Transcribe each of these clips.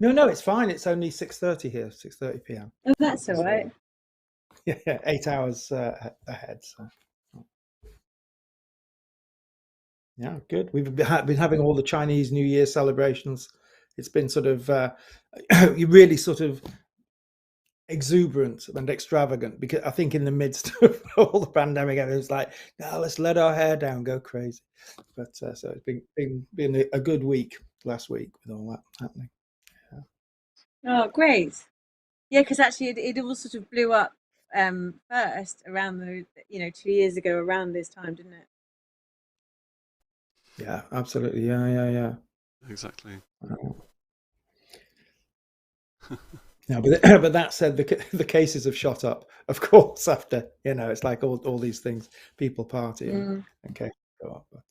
No, it's fine. It's only 6:30 here, 6:30 p.m. Oh, that's all right. So, yeah, 8 hours ahead. So, yeah, good. We've been having all the Chinese New Year celebrations. It's been sort of really sort of exuberant and extravagant because I think in the midst of all the pandemic, it was like, no, let's let our hair down, go crazy. But so it's been a good week last week with all that happening. Oh, great. Yeah, because actually it all sort of blew up first around 2 years ago around this time, didn't it? Yeah, absolutely. Yeah. Exactly. No, but that said, the cases have shot up, of course. After it's like all these things, people party and cases go up. But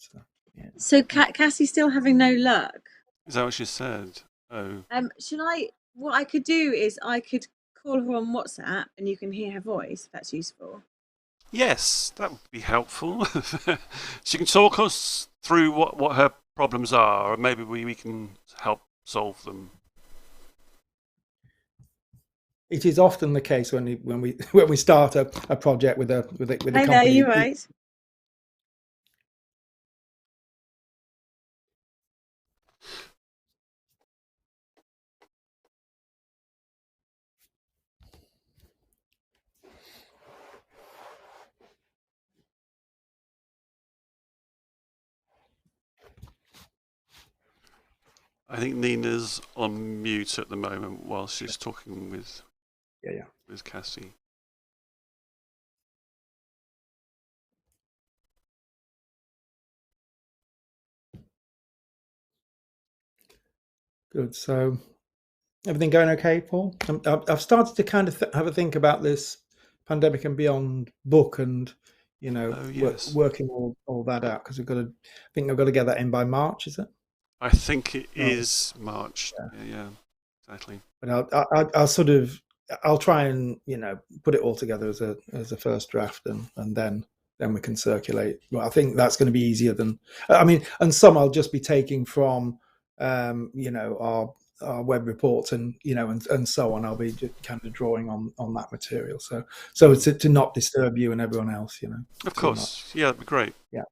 yeah. So Cassie's still having no luck. Is that what she said? Oh. Shall I? What I could do is I could call her on WhatsApp and you can hear her voice. If that's useful. Yes, that would be helpful. She can talk us through what her problems are, or maybe we can help solve them. It is often the case when we start a project with a company. There, you're right. I think Nina's on mute at the moment while she's talking with with Cassie. Good. So everything going okay, Paul? I've started to kind of have a think about this Pandemic and Beyond book and yes. working all that out because I think I've got to get that in by March, is it? I think it is March. Yeah, exactly. But I'll try and put it all together as a first draft and then we can circulate. Well, I think that's going to be easier than and some I'll just be taking from our web reports and and so on. I'll be just kind of drawing on that material. So to not disturb you and everyone else, Of course, yeah, that'd be great. Yeah.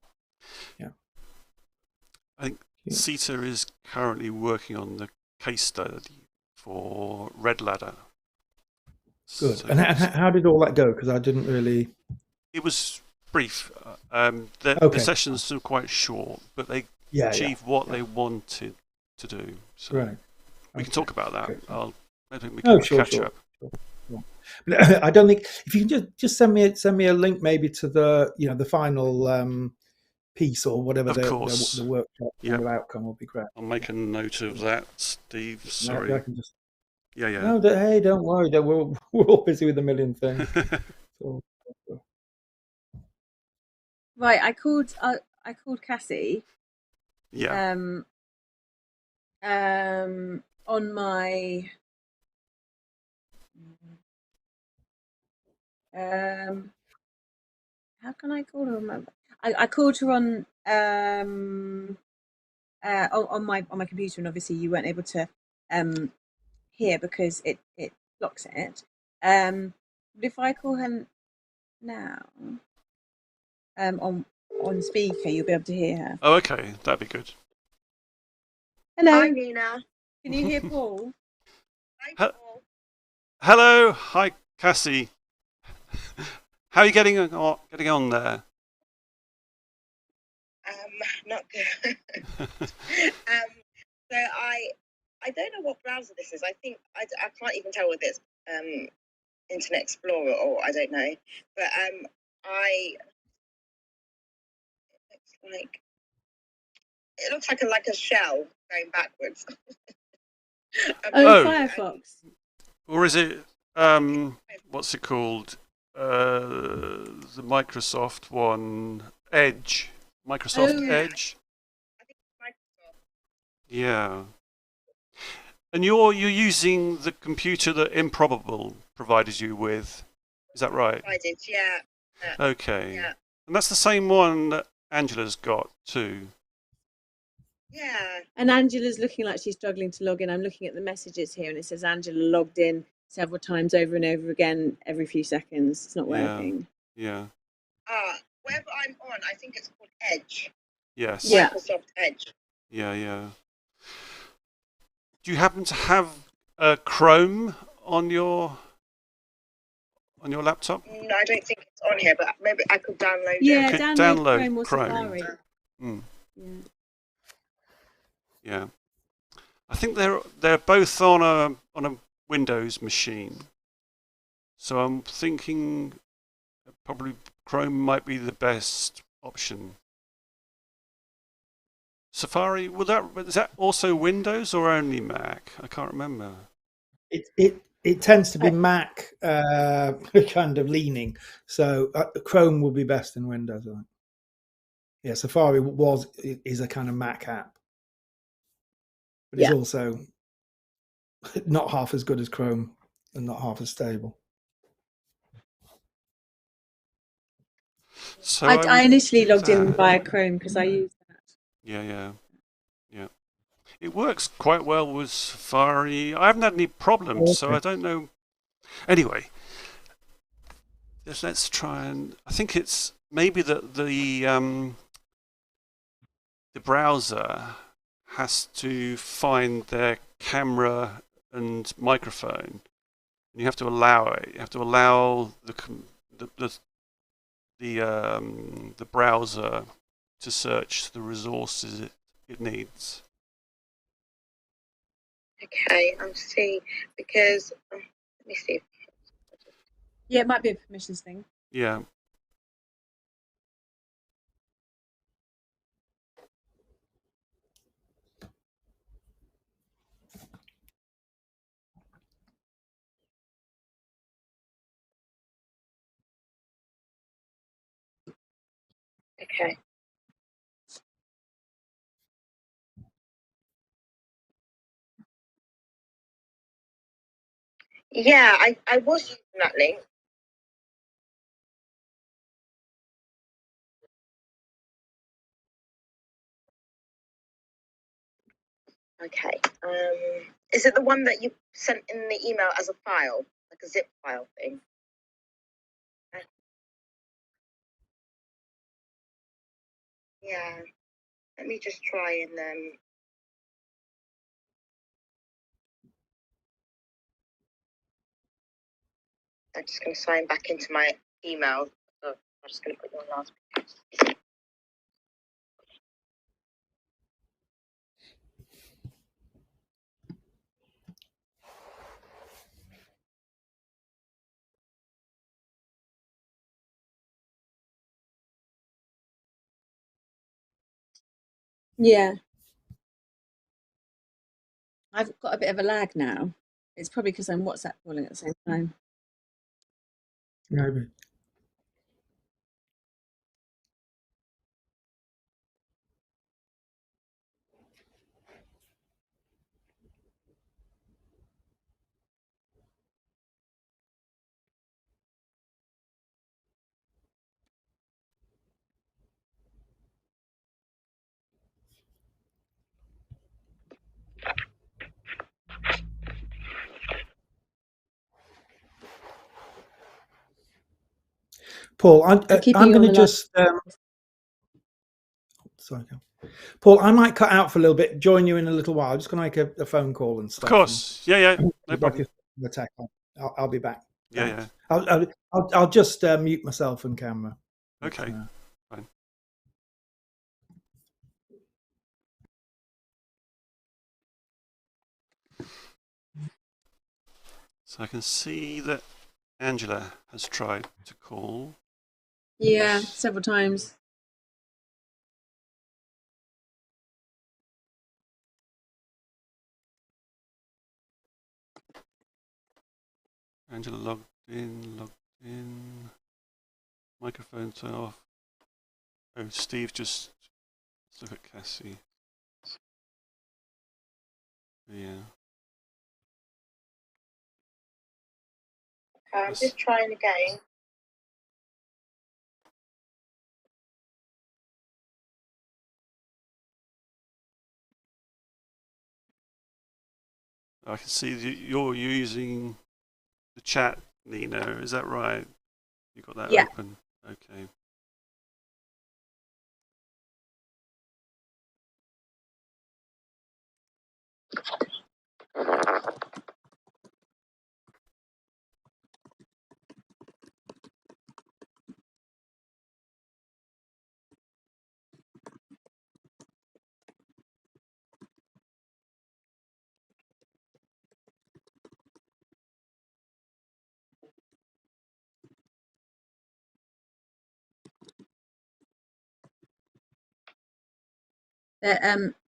I think CETA is currently working on the case study for Red Ladder. Good. So, and how did all that go? Because I didn't really. It was brief. The sessions were quite short, but they achieved what they wanted to do. So we can talk about that. I think we can catch up. Sure. But I don't think if you can just send me a link maybe to the the final piece or whatever the workshop kind of outcome will be great. I'll make a note of that, Steve. Sorry. I can just. Yeah. No, hey, don't worry. We're all busy with a million things. Right, I called Cassie. Yeah. On my how can I call her? I called her on my computer, and obviously you weren't able to hear because it blocks it. But if I call her now on speaker, you'll be able to hear her. Oh, okay, that'd be good. Hello, hi Nina. Can you hear Paul? Hi Paul. Hello, hi Cassie. How are you getting on there? Not good. So I don't know what browser this is. I think I can't even tell whether it's Internet Explorer or I don't know. But it looks like a shell going backwards. Firefox. Or is it what's it called? The Microsoft one, Edge. Microsoft Edge. I think it's Microsoft. Yeah. And you're using the computer that Improbable provided you with. Is that right? I did, yeah. Okay. Yeah. And that's the same one that Angela's got too. Yeah. And Angela's looking like she's struggling to log in. I'm looking at the messages here, and it says Angela logged in several times over and over again every few seconds. It's not working. Yeah. Wherever I'm on, I think it's called Edge. Yes. Yeah. Microsoft Edge. Yeah. Do you happen to have Chrome on your laptop? No, I don't think it's on here, but maybe I could download it. Yeah, Okay, download Chrome or Chrome. Safari. Yeah. I think they're both on a Windows machine. So I'm thinking probably Chrome might be the best option. Safari, is that also Windows or only Mac? I can't remember. It tends to be Mac kind of leaning, so Chrome will be best in Windows. I think. Yeah, Safari is a kind of Mac app, but it's also not half as good as Chrome and not half as stable. So I initially logged in via Chrome because I used that. Yeah. It works quite well with Safari. I haven't had any problems, so I don't know. Anyway, let's try and. I think it's maybe that the browser has to find their camera and microphone, and you have to allow it. You have to allow the browser to search the resources it needs. Okay, I'm seeing because let me see. Yeah, it might be a permissions thing. Yeah. Okay. Yeah, I was using that link. Okay. Is it the one that you sent in the email as a file, like a zip file thing? Yeah. Let me just try and I'm just going to sign back into my email. So I'm just going to put you on loudspeaker. Yeah. I've got a bit of a lag now. It's probably because I'm WhatsApp calling at the same time. Maybe. Paul, I'm going to just. Sorry, Paul. I might cut out for a little bit. Join you in a little while. I'm just going to make a phone call and stuff. Of course, yeah, no problem. The tech. I'll be back. Yeah. I'll just mute myself and camera. Okay, fine. So I can see that Angela has tried to call. Yeah, several times. Angela logged in. Microphone turn off. Oh, Steve just. Let's look at Cassie. Yeah. I'm just trying again. I can see you're using the chat, Nina. Is that right? You got that open? Okay.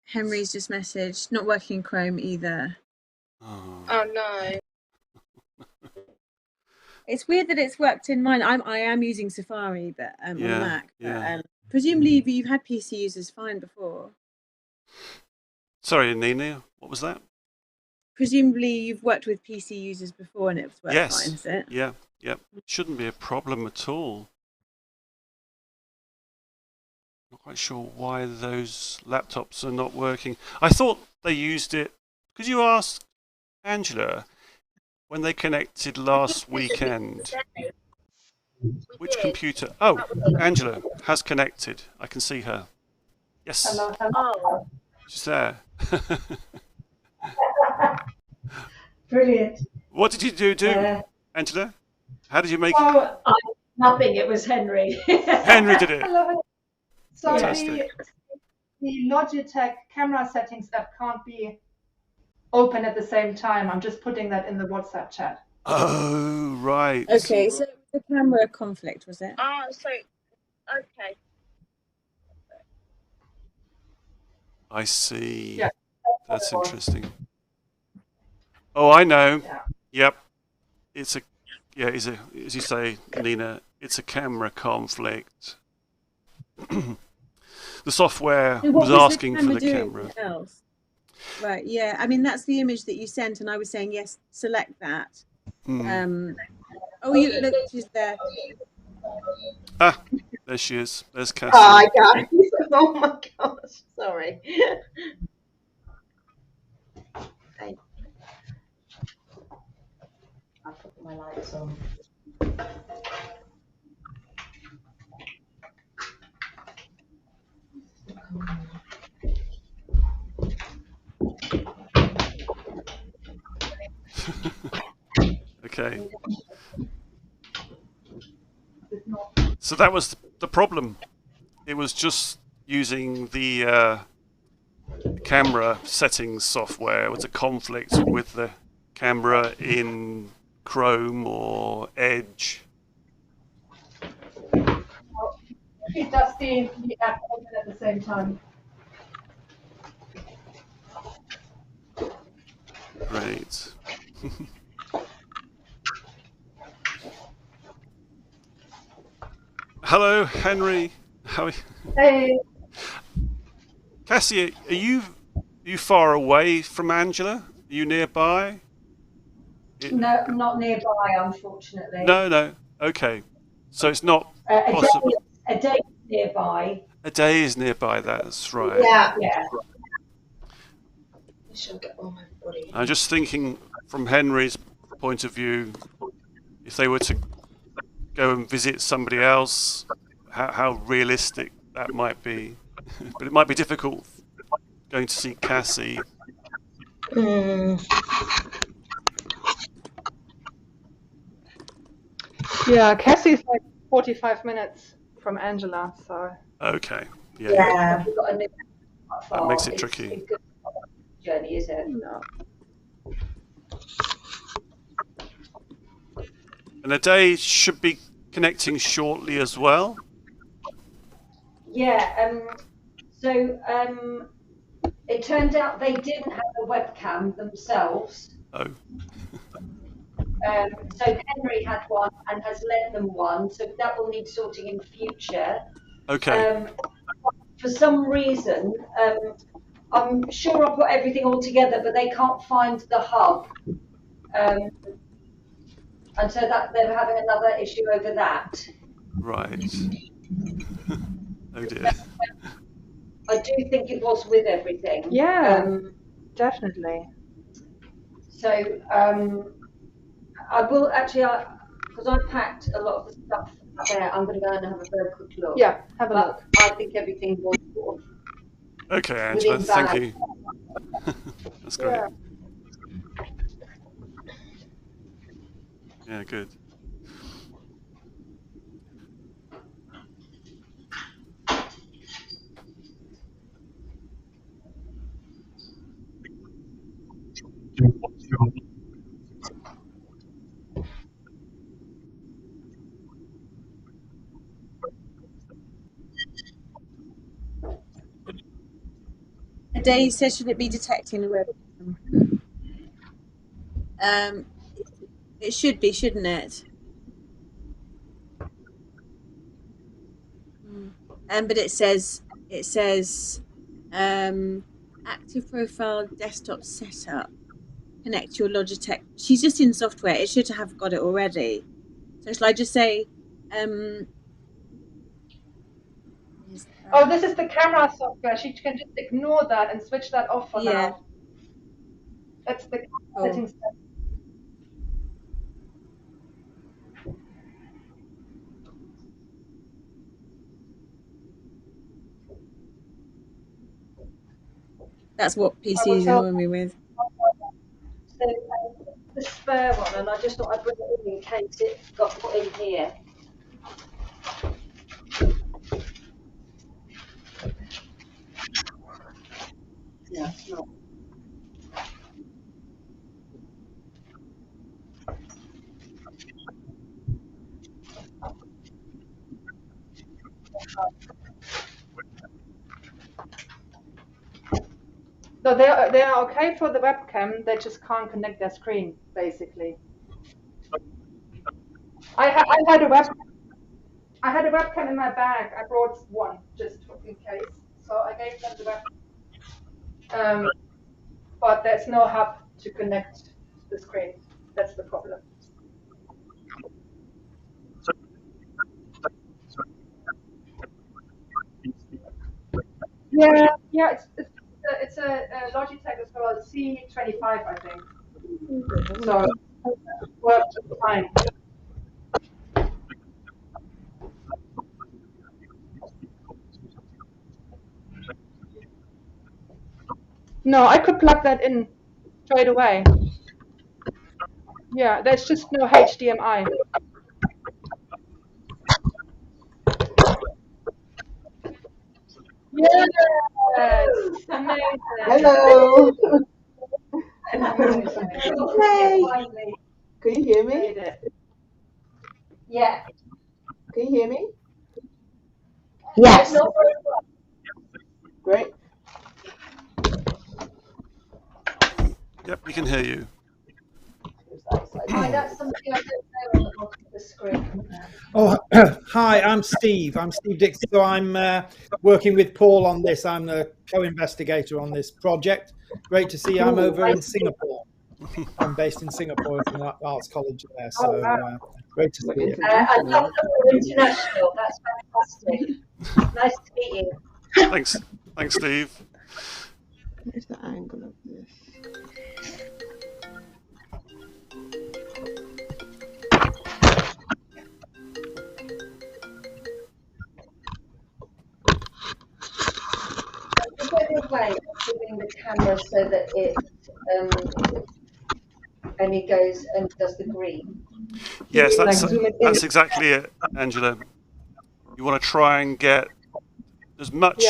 Henry's just messaged, not working in Chrome either. Oh no. It's weird that it's worked in mine. I am using Safari, but on Mac. But, presumably, you've had PC users fine before. Sorry, Nina. What was that? Presumably, you've worked with PC users before, and it's worked fine, is it? Yeah. Shouldn't be a problem at all. Not quite sure why those laptops are not working. I thought they used it because you asked Angela when they connected last weekend. Which computer? Oh, Angela has connected. I can see her. Yes. Hello. She's there. Brilliant. What did you do, Angela? How did you make it? Nothing. It was Henry. Henry did it. So the Logitech camera settings that can't be open at the same time, I'm just putting that in the WhatsApp chat. Oh, right. Okay, so the camera conflict, was it? Oh, so, okay. I see. Yeah. That's interesting. Oh, I know. Yeah. Yep. It's a, as you say, Nina, it's a camera conflict. The software was asking for the camera. Else? Right, yeah. I mean, that's the image that you sent, and I was saying, yes, select that. Oh, look, she's there. Ah, there she is. There's Cassie. Hi, guys. Oh, my gosh. Sorry. I'll put my lights on. Okay. So that was the problem. It was just using the camera settings software. It was a conflict with the camera in Chrome or Edge. It does the app open at the same time. Great. Hello, Henry. How are you? Hey. Cassie, are you far away from Angela? Are you nearby? No, not nearby, unfortunately. No. Okay. So it's not possible. A day is nearby. A day is nearby, that's right. Yeah. I'm just thinking from Henry's point of view, if they were to go and visit somebody else, how realistic that might be. But it might be difficult going to see Cassie. Yeah, Cassie's like 45 minutes from Angela, so. Okay. Yeah. We've got a new that makes it tricky. It's a good journey, is it? No. And a day should be connecting shortly as well. Yeah. So it turned out they didn't have a webcam themselves. Oh. So Henry had one and has lent them one, so that will need sorting in future. Okay. For some reason, I'm sure I've got everything all together, but they can't find the hub. And so that they're having another issue over that. Right. Oh dear. I do think it was with everything. Yeah, definitely. So I will actually, because I packed a lot of the stuff there, I'm going to go and have a very quick look. Yeah, have a look. I think everything was sort of okay, Angela, thank you. That's great. Yeah, good. A day says, should it be detecting the webcam? It should be, shouldn't it? But it says active profile desktop setup. Connect your Logitech. She's just in software. It should have got it already. So shall I just say? Oh, this is the camera software. She can just ignore that and switch that off for now. That's the settings. That's what PCs annoy me with. So the spare one, and I just thought I'd bring it in case it got put in here. No, it's not. No, they are okay for the webcam. They just can't connect their screen, basically. I had a webcam in my bag. I brought one just in case. So I gave them the webcam. But there's no hub to connect the screen. That's the problem. Yeah, it's a Logitech as well, C25, I think. So it works fine. No, I could plug that in straight away. Yeah, there's just no HDMI. Yes, amazing. Hello. Hey. Can you hear me? Yeah. Can you hear me? Yes. Great. Yep, we can hear you. That's something I don't know on the bottom of the screen. Oh, hi, I'm Steve. I'm Steve Dixon. So I'm working with Paul on this. I'm the co-investigator on this project. Great to see you. I'm over in Singapore. I'm based in Singapore from the Arts College there. So great to see you. I love the international. That's fantastic. Nice to meet you. Thanks, Steve. What is the angle of this? Is there a way of moving the camera so that it only goes and does the green? Yes, that's exactly it, Angela. You want to try and get as much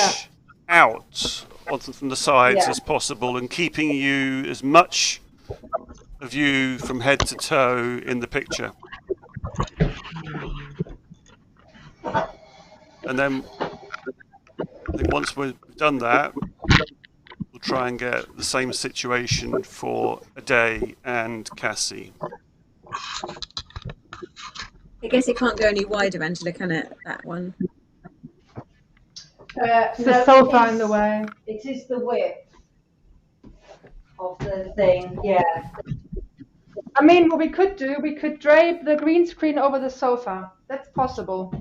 out from the sides as possible, and keeping you as much of you from head to toe in the picture. And then I think once we've done that, we'll try and get the same situation for Ade and Cassie. I guess it can't go any wider, Angela, can it? That one. The sofa in the way. It is the width of the thing, yeah. I mean, what we could do, we could drape the green screen over the sofa. That's possible.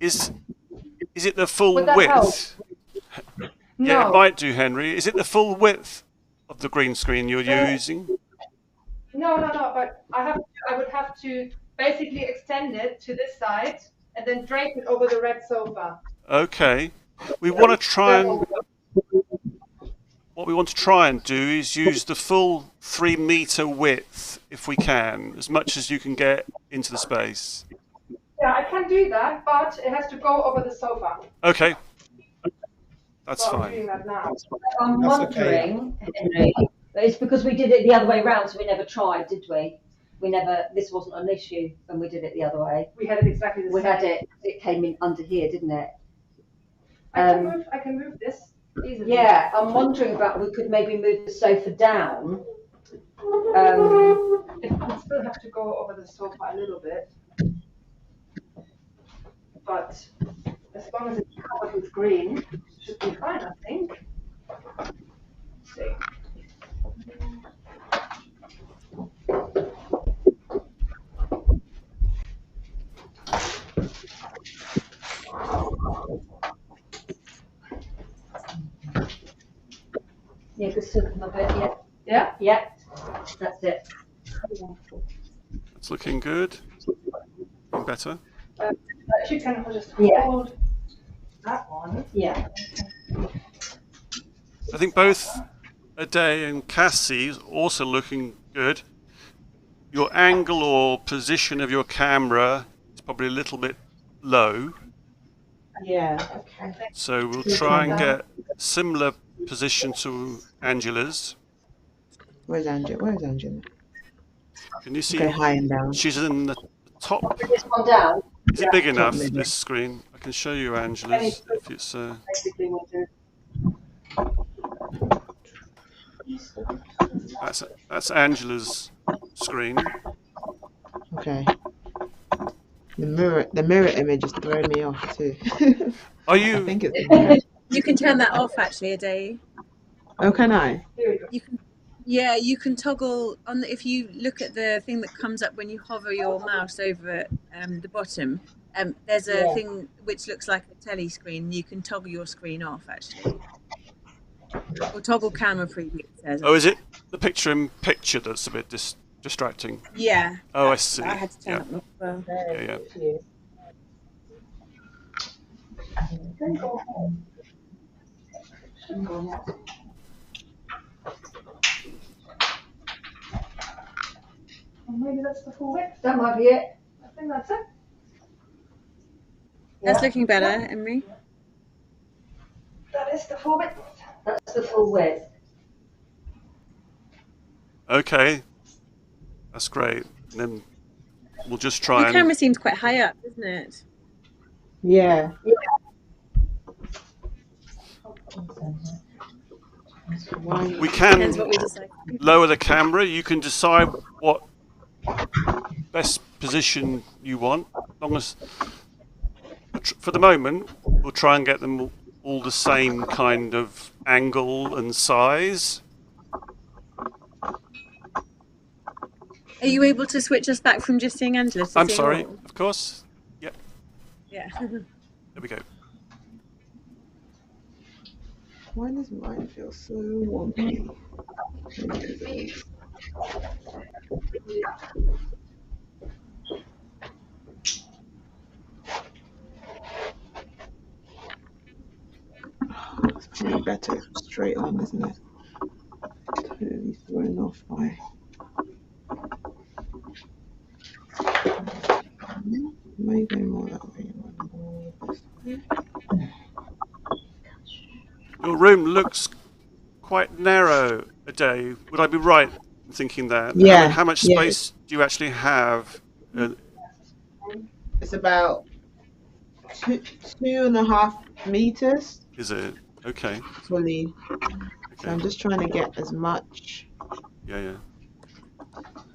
Is it the full Would that width? help? Yeah, No. it might do, Henry. Is it the full width of the green screen you're using? No, but I would have to basically extend it to this side and then drape it over the red sofa. Okay. We want to try and what we want to try and do is use the full 3 meter width if we can, as much as you can get into the space. Yeah, I can do that, but it has to go over the sofa. Okay. That's so fine. I'm doing that now. I'm wondering, Henry, but it's because we did it the other way round, so we never tried, did we? We never. This wasn't an issue when we did it the other way. We had it exactly the same. We had it. It came in under here, didn't it? I can move this easily. Yeah, I'm wondering about we could maybe move the sofa down. It would still have to go over the sofa a little bit, but as long as it's covered with green, it should be fine, I think. Let's see. Yeah, just circle a bit. Yeah. Yeah. Yeah. That's it. It's looking good. Looking better. If you can just hold that one. Yeah. I think both Ade and Cassie is also looking good. Your angle or position of your camera is probably a little bit low. Yeah. Okay. So we'll try and get similar position to Angela's. Where's Angela? Where's Angela? Can you see? Okay, high and down. She's in the top. Bring this one down. Is it big enough, middle. this screen? I can show you Angela's if it's... Basically, we'll do. That's Angela's screen. Okay. The mirror image is throwing me off too. Are I you... think it's. You can turn that off actually, a day. Oh, can I? You can, yeah, you can toggle on. If you look at the thing that comes up when you hover your mouse over the bottom, there's a thing which looks like a telly screen. You can toggle your screen off actually, or toggle camera preview. It says. Oh, is it the picture-in-picture that's a bit distracting? Yeah. Oh, I see. I had to turn that off as well. Yeah. Maybe that's the full width. That might be it. I think that's it. That's looking better, Emery. That is the full width. That's the full width. Okay. That's great. And then we'll just try Your and... camera seems quite high up, doesn't it? Yeah. We can Depends what we decide. lower the camera. You can decide what best position you want. As long as, for the moment, we'll try and get them all the same kind of angle and size. Are you able to switch us back from just seeing Angela to I'm seeing sorry, all? of course. Yep, Yeah. there we go. Why does mine feel so wonky? It's probably better straight on, isn't it? Totally thrown off by. Maybe going more that way. Your room looks quite narrow, Ade. Would I be right in thinking that? Yeah. How much space do you actually have? It's about 2.5 meters Is it? Okay. fully. So Okay. I'm just trying to get as much, Yeah.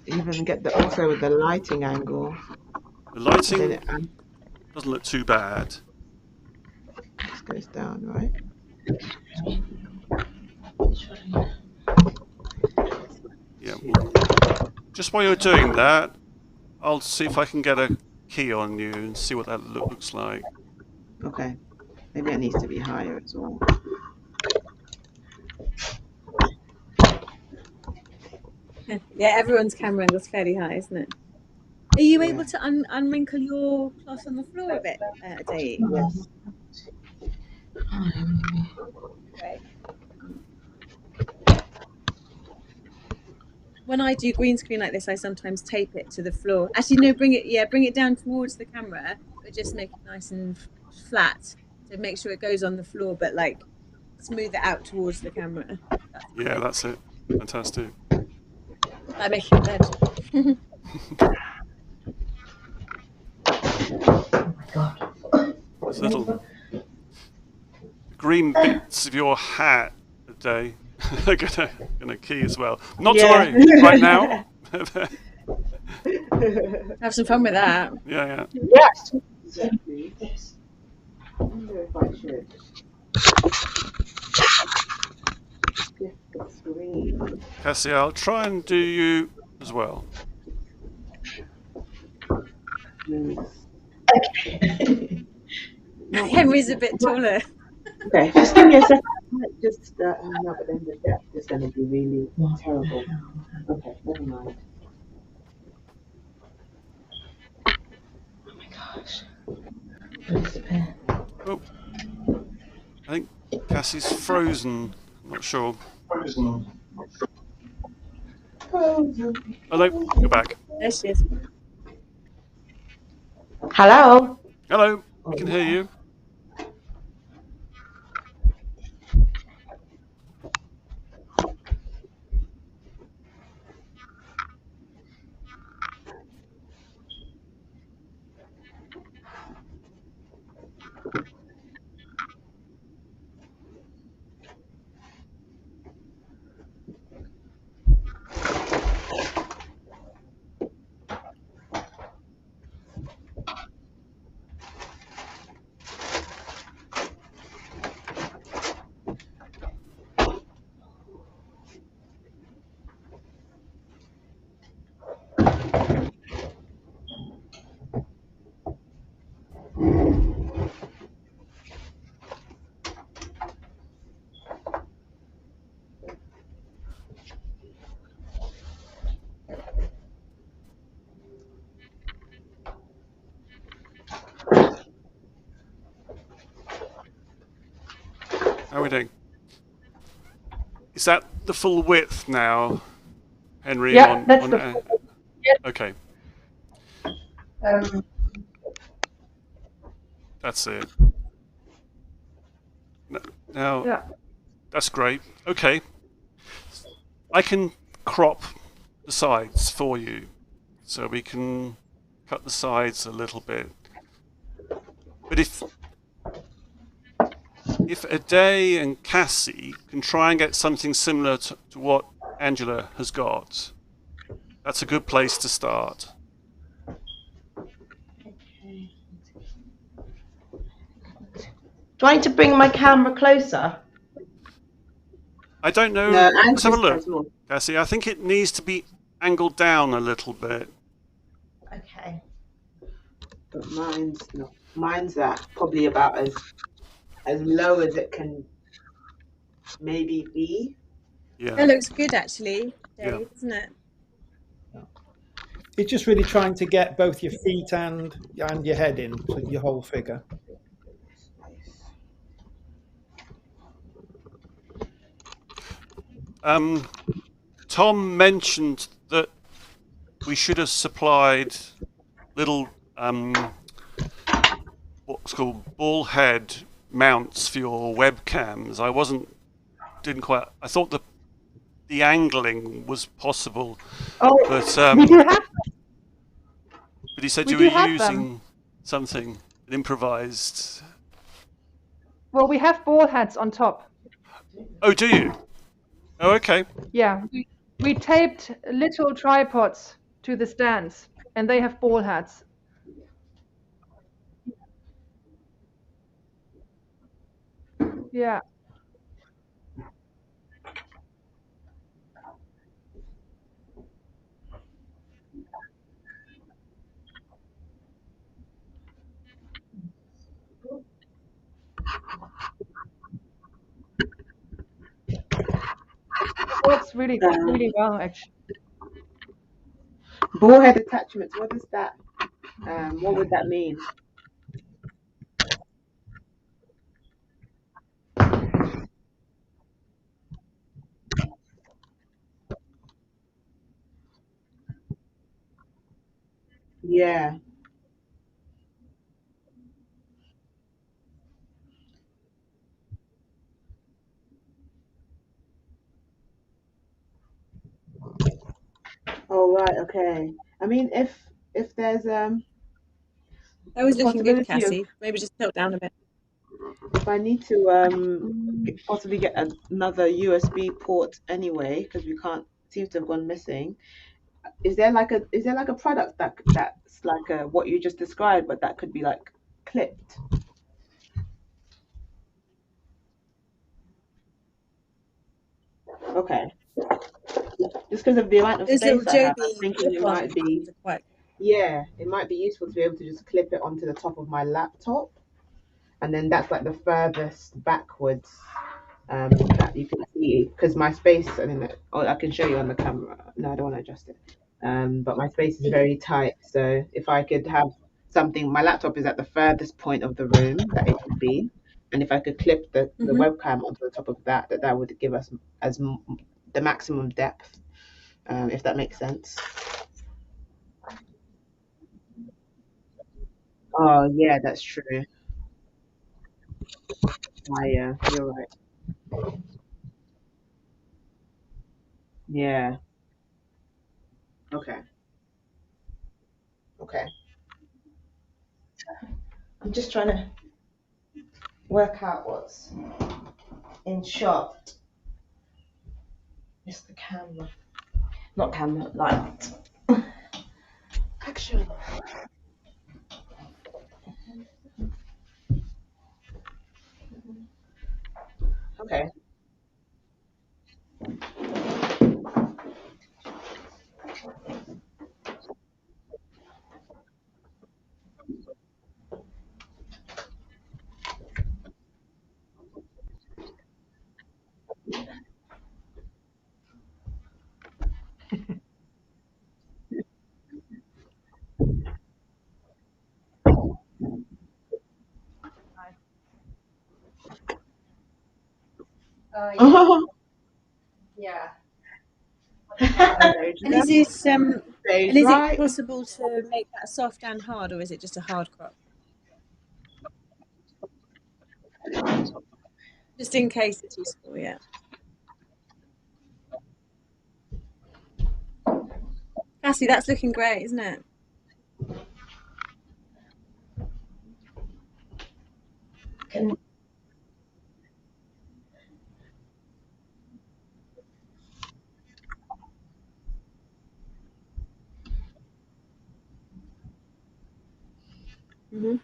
even get the also with the lighting angle. The Then lighting it doesn't look too bad. just goes down, right? Yeah. Well, just while you're doing that, I'll see if I can get a key on you and see what that looks like. Okay. Maybe it needs to be higher as well. Yeah, everyone's camera angle's fairly high, isn't it? Are you able to unwrinkle your cloth on the floor a bit, Dave? Yes. Great. When I do green screen like this, I sometimes tape it to the floor. Actually, no, bring it down towards the camera, but just make it nice and flat. So make sure it goes on the floor, but like smooth it out towards the camera. That's it. Fantastic. I make your bed. Oh my God. There's little green bits of your hat today. They're gonna key as well. Not to worry, right now. Have some fun with that. Yeah. Yes. Exactly. Yes. I wonder if I should get the screen. Cassie, I'll try and do you as well. Okay. Henry's a bit taller. Okay, just give me a second. Just no, but then the depth is going to be really terrible. Okay, never mind. Oh my gosh. Where's the pen? Oh, I think Cassie's frozen. I'm not sure. Frozen. Oh no, you're back. There she is. Hello. Hello, we can hear you. How are we doing? Is that the full width now, Henry? Yeah, that's the full width. Okay. That's it. Now, yeah. That's great. Okay. I can crop the sides for you. So we can cut the sides a little bit. But if Ade and Cassie can try and get something similar to what Angela has got, that's a good place to start. Okay. Do I need to bring my camera closer? I don't know. No, let's have a look, Cassie. I think it needs to be angled down a little bit. Okay. But mine's that probably about as low as it can maybe be. Yeah. That looks good, actually, Dave, isn't it? It's just really trying to get both your feet and your head in, so your whole figure. Tom mentioned that we should have supplied little what's called ball head mounts for your webcams. I thought the angling was possible. Oh, but we do have. But he said you were using something improvised. Well, we have ball heads on top. Oh, do you? Oh, okay. Yeah, we taped little tripods to the stands, and they have ball heads. Yeah. Works really well, actually. Ball head attachments. What is that? What would that mean? Yeah. Oh right, okay. I mean, if there's That was looking good, possibility of, Cassie. Maybe just tilt down a bit. if I need to possibly get another USB port anyway, because we can't seem to have gone missing. Is there like a product that's like what you just described, but that could be like clipped? Okay. Just because of the amount of Those little space I have, I'm Joby thinking it might clip-on be, ones are quite. yeah, it might be useful to be able to just clip it onto the top of my laptop, and then that's like the furthest backwards that you can see, because my space, I mean, I can show you on the camera. No, I don't want to adjust it. But my space is very tight, so if I could have something, my laptop is at the furthest point of the room that it could be, and if I could clip the webcam onto the top of that would give us the maximum depth, if that makes sense. Oh yeah, that's true. Oh, yeah, you're right. Yeah. Okay. Okay. I'm just trying to work out what's in shot. It's the camera. Not camera, light. Action. Okay. Yeah. And is it Right. possible to make that soft and hard, or is it just a hard crop? Just in case it's useful, yeah. Cassie, that's looking great, isn't it? Mm-hmm.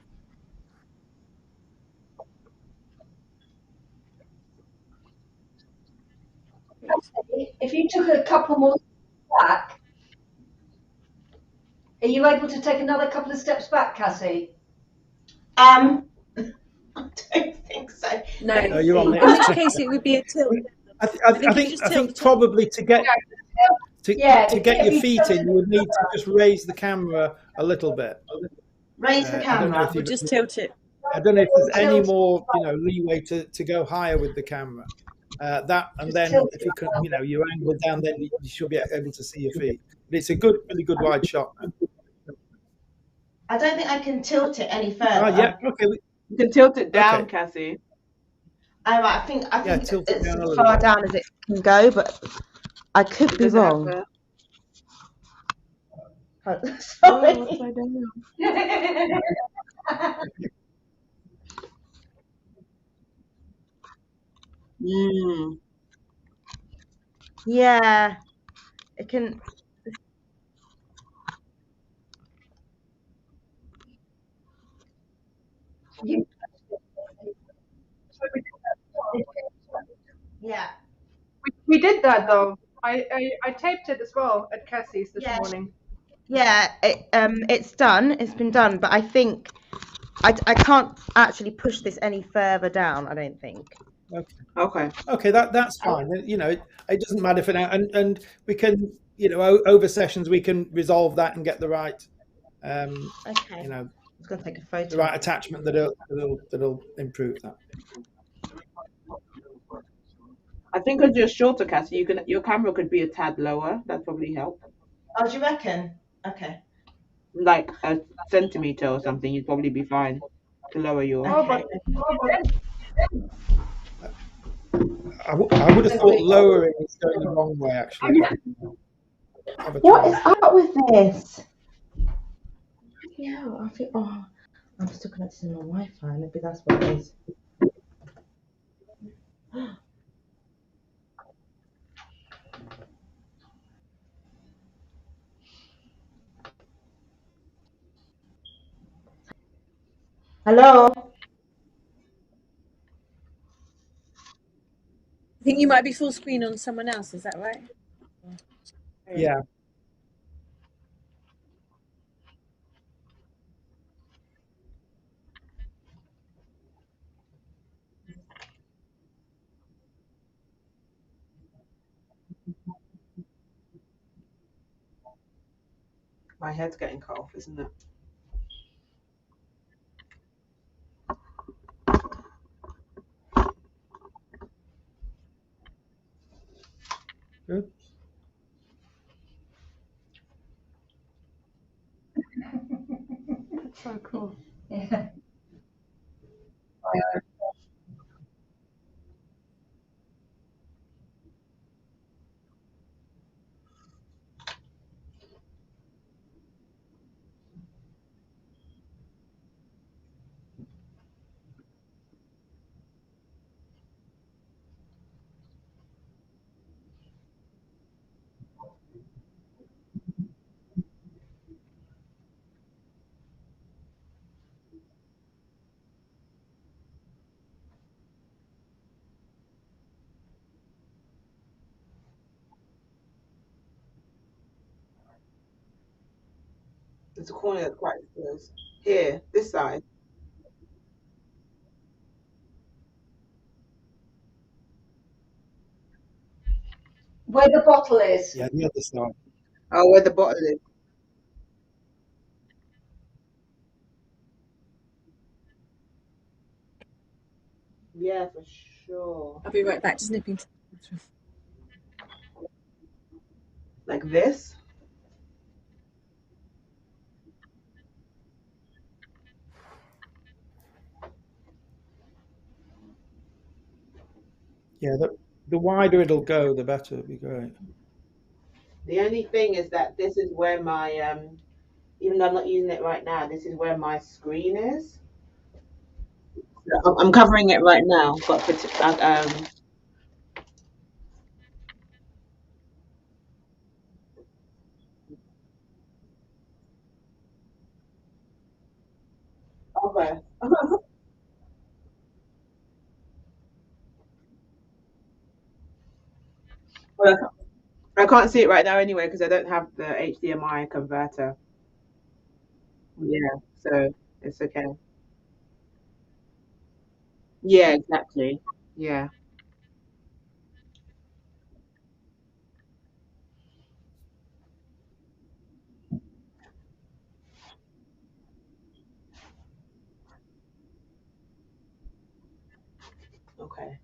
If you took a couple more steps back, are you able to take another couple of steps back, Cassie? I don't think so. No, you're on in which case it would be a tilt. I think probably to get your feet in, you would need to just raise the camera a little bit. Raise the camera. Or just tilt it. I don't know if there's any more, leeway to go higher with the camera. That and then if you can, you're angled down, then you should be able to see your feet. But it's a really good wide shot. I don't think I can tilt it any further. Oh yeah, okay. You can tilt it down, Cassie. I think tilt it it's down as far down as it can go, but I could be wrong. Sorry. Yeah, it can. Yeah. We did that though. I taped it as well at Cassie's this morning. Yeah, it's done. It's been done, but I think I can't actually push this any further down. I don't think. Okay. Okay, that's fine. It doesn't matter for now, and we can over sessions we can resolve that and get the right, okay. I was going to take a photo. The right attachment that'll improve that. I think because you're shorter, Cassie, your camera could be a tad lower. That'd probably help. Oh, do you reckon? Okay. Like a centimeter or something, you'd probably be fine to lower your. Okay. I would have thought lowering is going the wrong way, actually. What is up with this? Yeah, I feel. Oh, I'm still connected to my Wi-Fi. Maybe that's what it is. Hello. I think you might be full screen on someone else. Is that right? Yeah. My head's getting cut off, isn't it? Good. That's so cool. Yeah. There's a corner that's quite exposed. Here, this side. Where the bottle is. Yeah, the other side. Oh, where the bottle is. Yeah, for sure. I'll be right back. Just nipping to the bathroom. Like this? Yeah, the wider it'll go, the better. It'd be great. The only thing is that this is where my even though I'm not using it right now, this is where my screen is. I'm covering it right now, but okay. Well, I can't see it right now anyway because I don't have the HDMI converter. Yeah, so it's okay. Yeah, exactly. Yeah. Okay.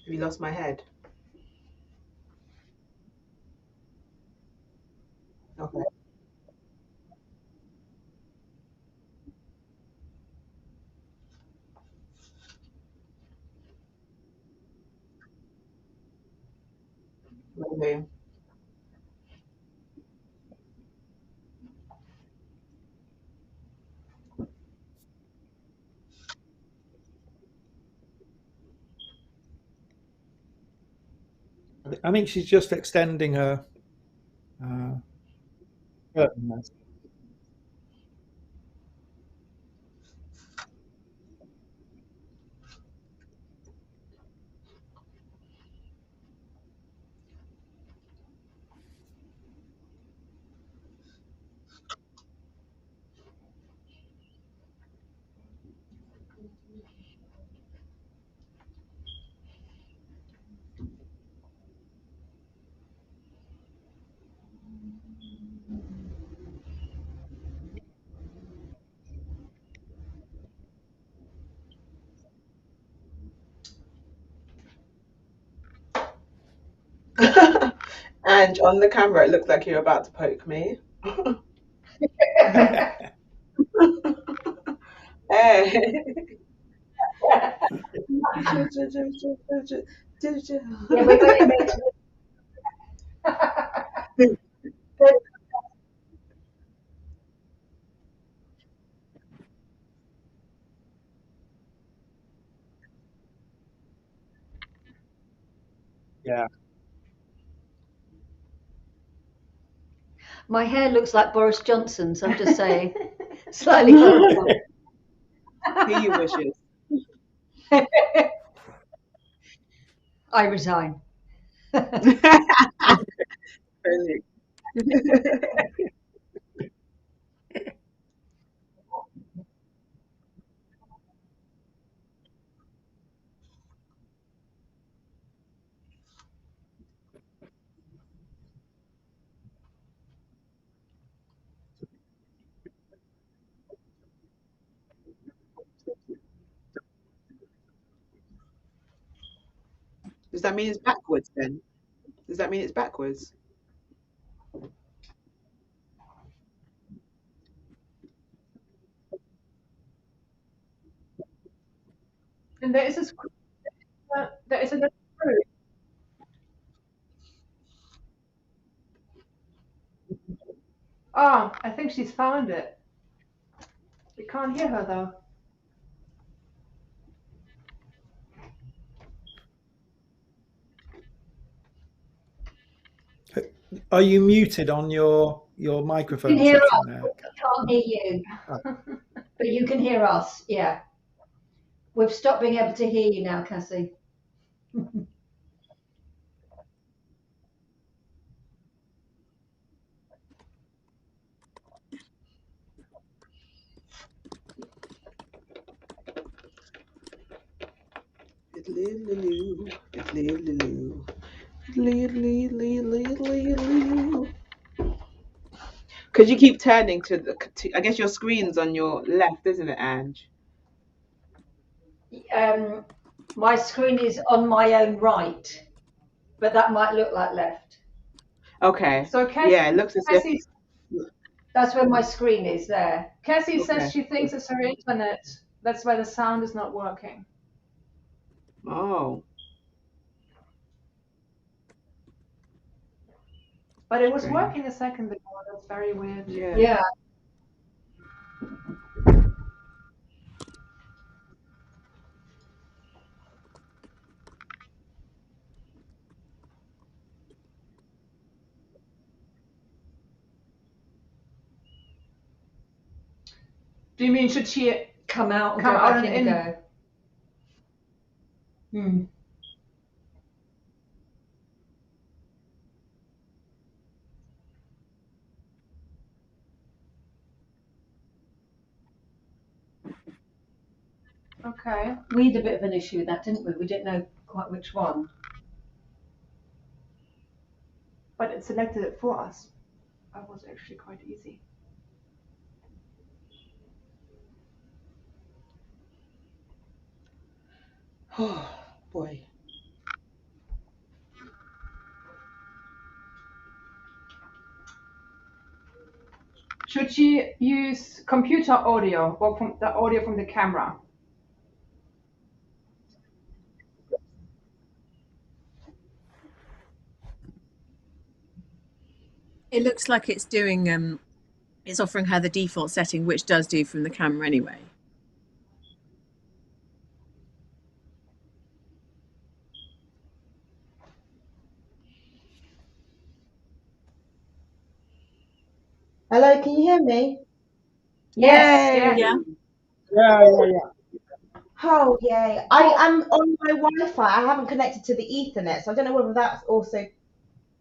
Have you lost my head? Okay. Okay. I think she's just extending her curtain. And on the camera, it looks like you're about to poke me. Hey. Yeah, we're going to Yeah. My hair looks like Boris Johnson's, I'm just saying. Slightly horrible. Here you wishes. I resign. Does that mean it's backwards then? Does that mean it's backwards? And there is a screw. There is another screw. Oh, I think she's found it. We can't hear her though. Are you muted on your microphone You can hear setting us, there? but we can't hear you. But you can hear us, yeah. We've stopped being able to hear you now, Cassie. Because you keep turning I guess your screen's on your left, isn't it, Ange? My screen is on my own right, but that might look like left. Okay. So Cassie, yeah, it looks as if. That's where my screen is there. Cassie says she thinks it's her internet. That's why the sound is not working. Oh. But it was working a second ago. That's very weird. Yeah. Do you mean should she come out and come go out back and in in? and go? Hmm. Okay. We had a bit of an issue with that, didn't we? We didn't know quite which one. But it selected it for us. That was actually quite easy. Oh, boy. Should she use computer audio or from the audio from the camera? It looks like it's doing it's offering her the default setting, which does do from the camera anyway. Hello, can you hear me? Yes. Yeah. Yeah. Oh, yay. I am on my Wi-Fi. I haven't connected to the Ethernet, so I don't know whether that's also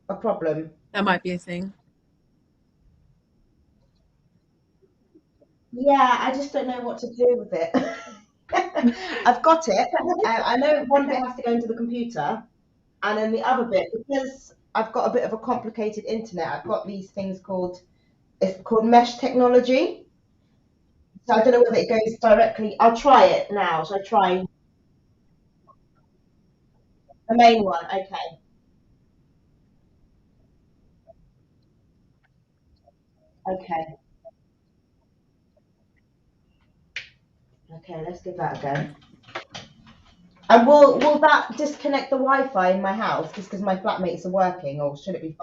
a problem. That might be a thing. Yeah, I just don't know what to do with it. I've got it. I know one bit has to go into the computer, and then the other bit, because I've got a bit of a complicated internet. I've got these things it's called mesh technology. So I don't know whether it goes directly. I'll try it now. So I try the main one. Okay. Okay. Okay, let's give that a go. And will that disconnect the Wi-Fi in my house just because my flatmates are working, or should it be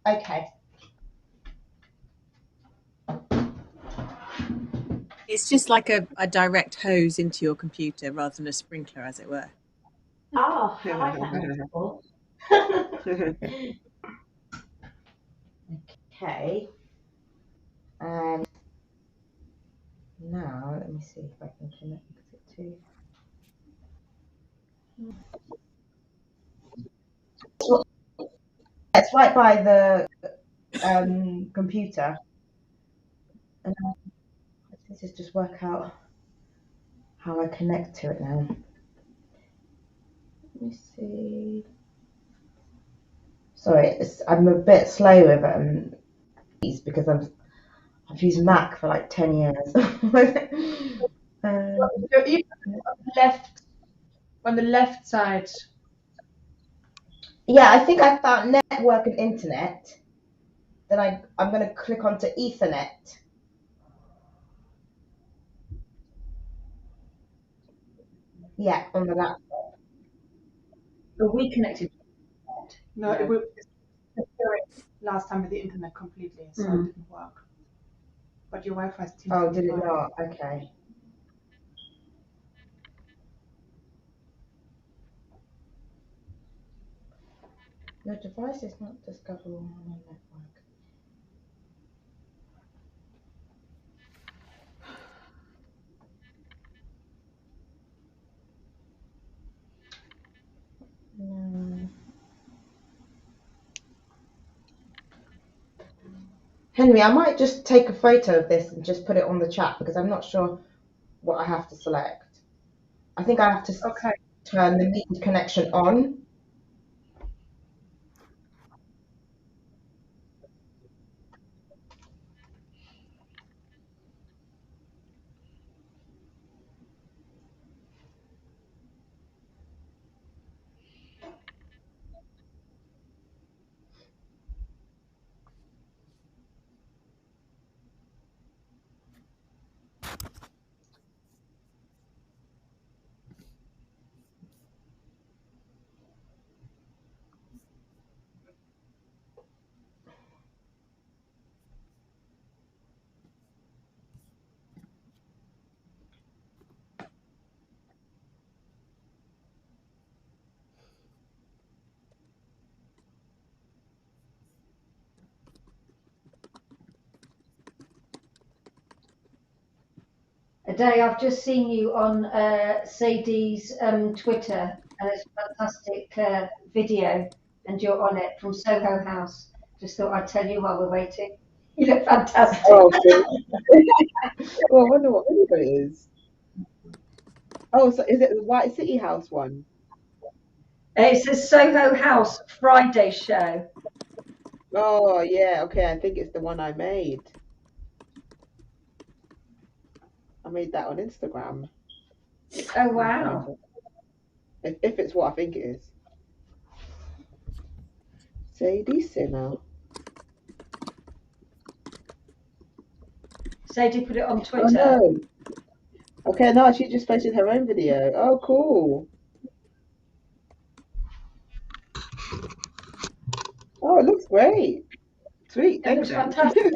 fine? Okay. It's just like a direct hose into your computer rather than a sprinkler, as it were. Oh, I like that metaphor. Okay. And now let me see if I can connect it to. It's right by the computer. And let's just work out how I connect to it now. Let me see. Sorry, I'm a bit slow with these because I've used Mac for like 10 years. You're even on the left side. Yeah, I think I found network and internet. Then I'm going to click onto Ethernet. Yeah, on the laptop. But we connected. No, Yeah. it was last time with the internet completely, so it didn't work. But your Wi-Fi seems Oh, to be did it fine. not? Okay. Your device is not discoverable on my network. No. Henry, I might just take a photo of this and just put it on the chat because I'm not sure what I have to select. I think I have to turn the meet connection on. Ade, I've just seen you on Sadie's Twitter, and it's a fantastic video, and you're on it from Soho House. Just thought I'd tell you while we're waiting. You look fantastic. Oh, okay. Well, I wonder what video it is. Oh, so is it the White City House one? It's a Soho House Friday show. Oh, yeah. Okay, I think it's the one I made. I made that on Instagram. Oh, wow. If it's what I think it is. Sadie Sinner. Sadie put it on Twitter. Oh, no. Okay, no, she just posted her own video. Oh, cool. Oh, it looks great. Sweet, It thank looks you. fantastic.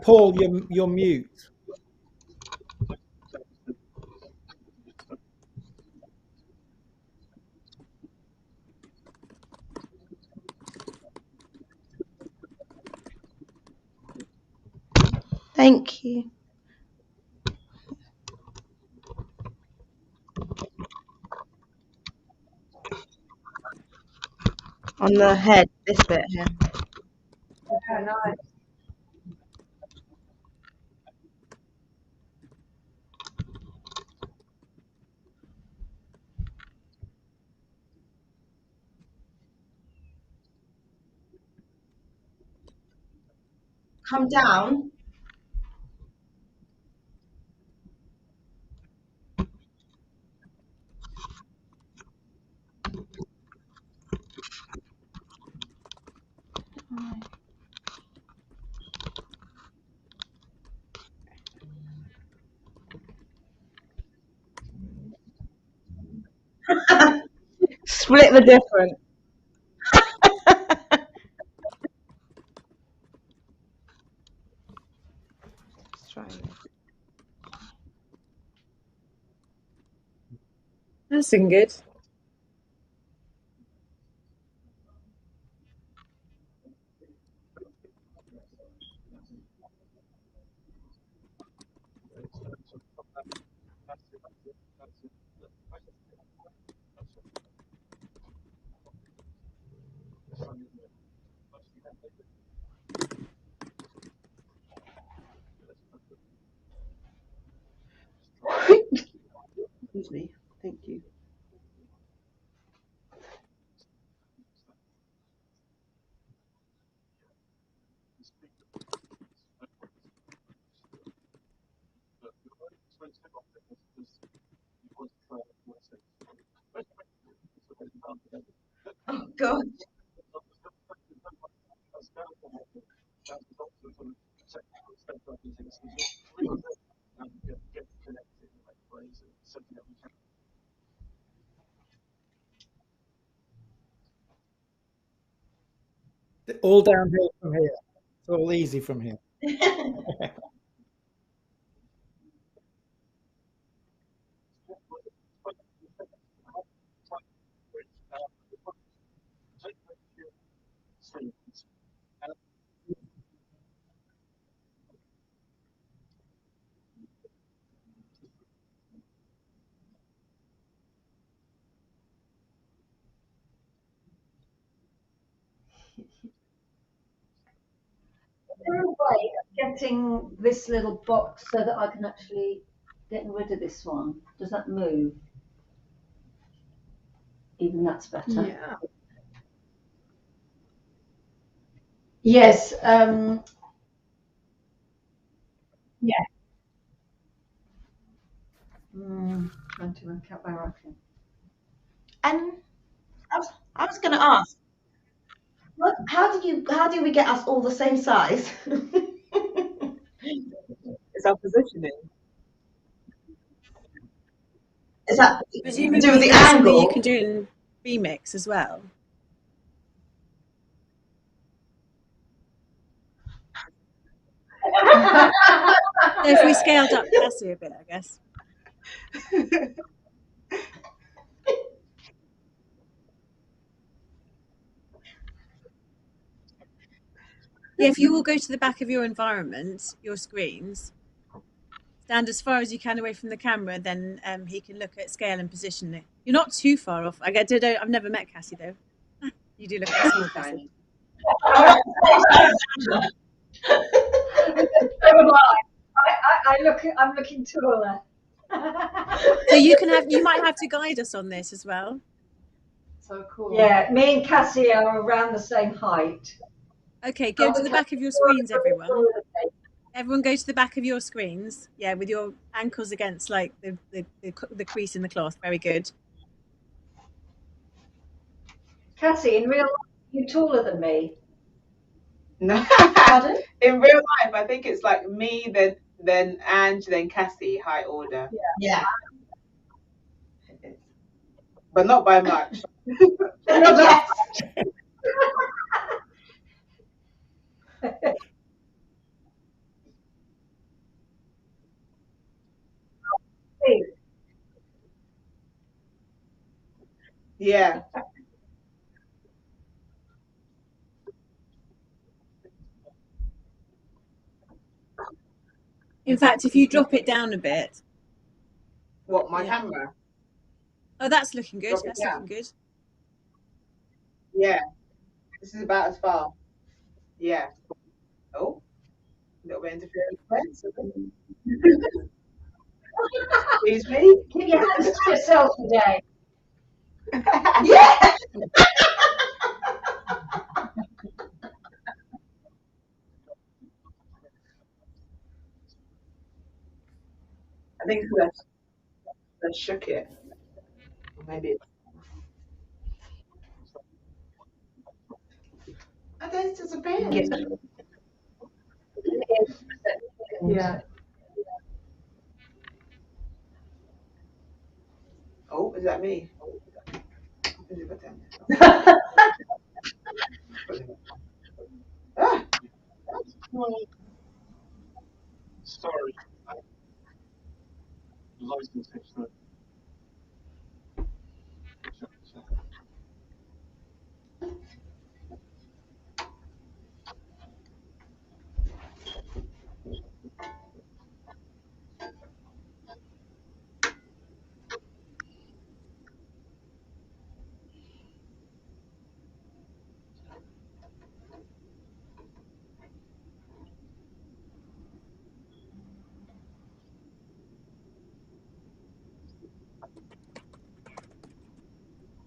Paul, you're mute. Thank you. On the head, this bit here. Okay, nice. come down. Split the difference. That's looking good. Excuse me. Thank you. Oh God. All downhill from here. It's all easy from here. Is there a way of getting this little box so that I can actually get rid of this one? Does that move? Even that's better. Yeah. Yes. Yeah. Trying to work out where I can. And I was going to ask, how do we get us all the same size? It's our positioning. Is that Presumably do with the that's something angle? you can do in remix as well. So if we scaled up Cassie a bit, I guess. Yeah, if you all go to the back of your environment, your screens, stand as far as you can away from the camera, then he can look at scale and position it. You're not too far off. I've never met Cassie though. You do look a bit small, Cassie. I'm looking taller. So you might have to guide us on this as well. So cool. Yeah, me and Cassie are around the same height. Okay, go to the back of your screens, everyone. Everyone go to the back of your screens. Yeah, with your ankles against like the crease in the cloth. Very good. Cassie, in real life, you're taller than me. No. Pardon? In real life, I think it's like me, then Ange, then Cassie, high order. Yeah. But not by much. Yes. Yeah. In fact, if you drop it down a bit. What, my camera? Oh, that's looking good. Drop it That's down. looking good. Yeah. This is about as far. Yeah. Oh, a little bit interference. Excuse me? Keep your hands to yourself today. Yeah. think I shook it. Or maybe it's... Oh, there's disappeared. Yeah. Oh, is that me? Ah! Sorry. License extra.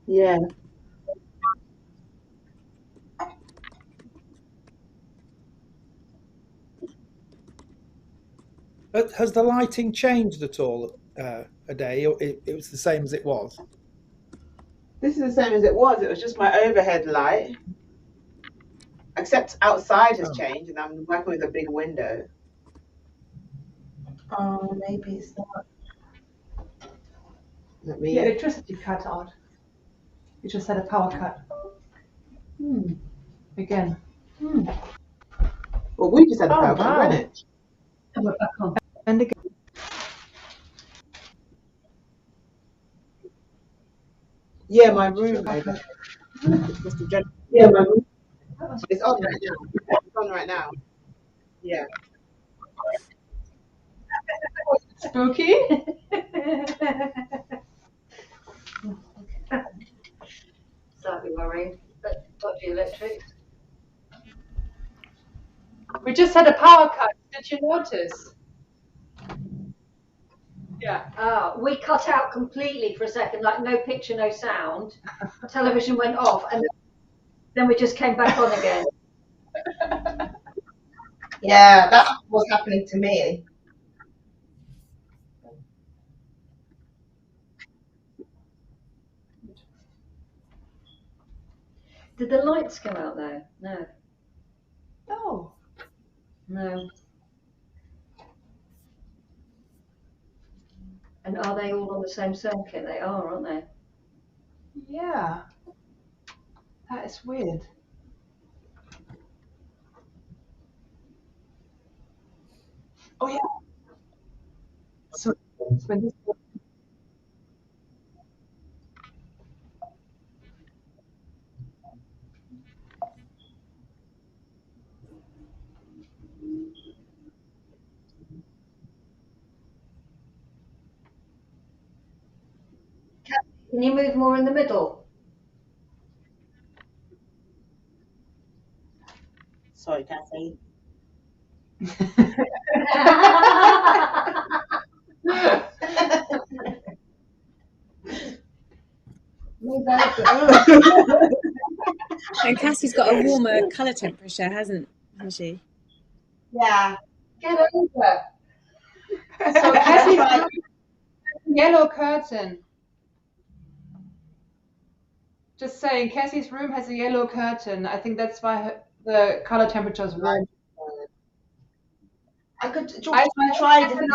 Yeah. But has the lighting changed at all a day, or it was the same as it was? This is the same as it was. It was just my overhead light. Except outside has changed, and I'm working with a big window. Oh, maybe it's not. Let The me. electricity cut out. You just had a power cut. Again. Well, we just had a power cut, wow. didn't it? And we're back on. And again. Yeah, my room. Yeah, my room. It's on right now. It's on right now. Yeah. Spooky. Slightly worried, but dodgy electric. We just had a power cut. Did you notice? Yeah. We cut out completely for a second, like no picture, no sound. Television went off, and then we just came back on again. Yeah, that was happening to me. Did the lights go out though? No. No. No. And are they all on the same circuit? They are, aren't they? Yeah. That is weird. Oh yeah. So when this Can you move more in the middle? Sorry, Kathy. Move over. And Cassie's got a warmer colour temperature, hasn't she? Yeah. Get over. So Cassie's room has a yellow curtain. Just saying, Cassie's room has a yellow curtain. I think that's why the color temperature is warm. I could try different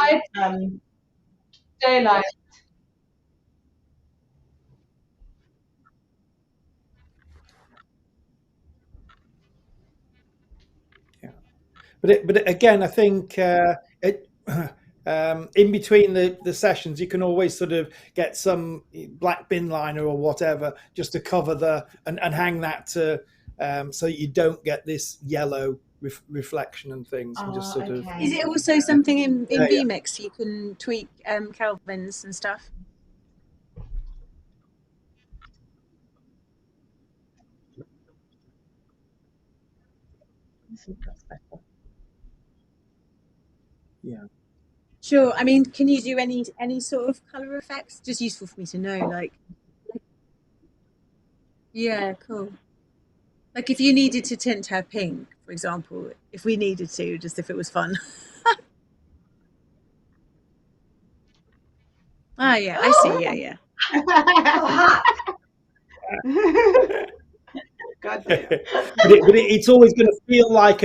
daylight. Yeah, but again, I think in between the sessions, you can always sort of get some black bin liner or whatever just to cover and hang that to so you don't get this yellow reflection and things. And just sort of. Is it also something in vMix you can tweak Kelvins and stuff? Yeah. Sure. I mean, can you do any sort of color effects? Just useful for me to know, like. Yeah, cool. Like if you needed to tint her pink, for example, if we needed to, just if it was fun. Ah, yeah, I see. Yeah, yeah. God damn. but it's always going to feel like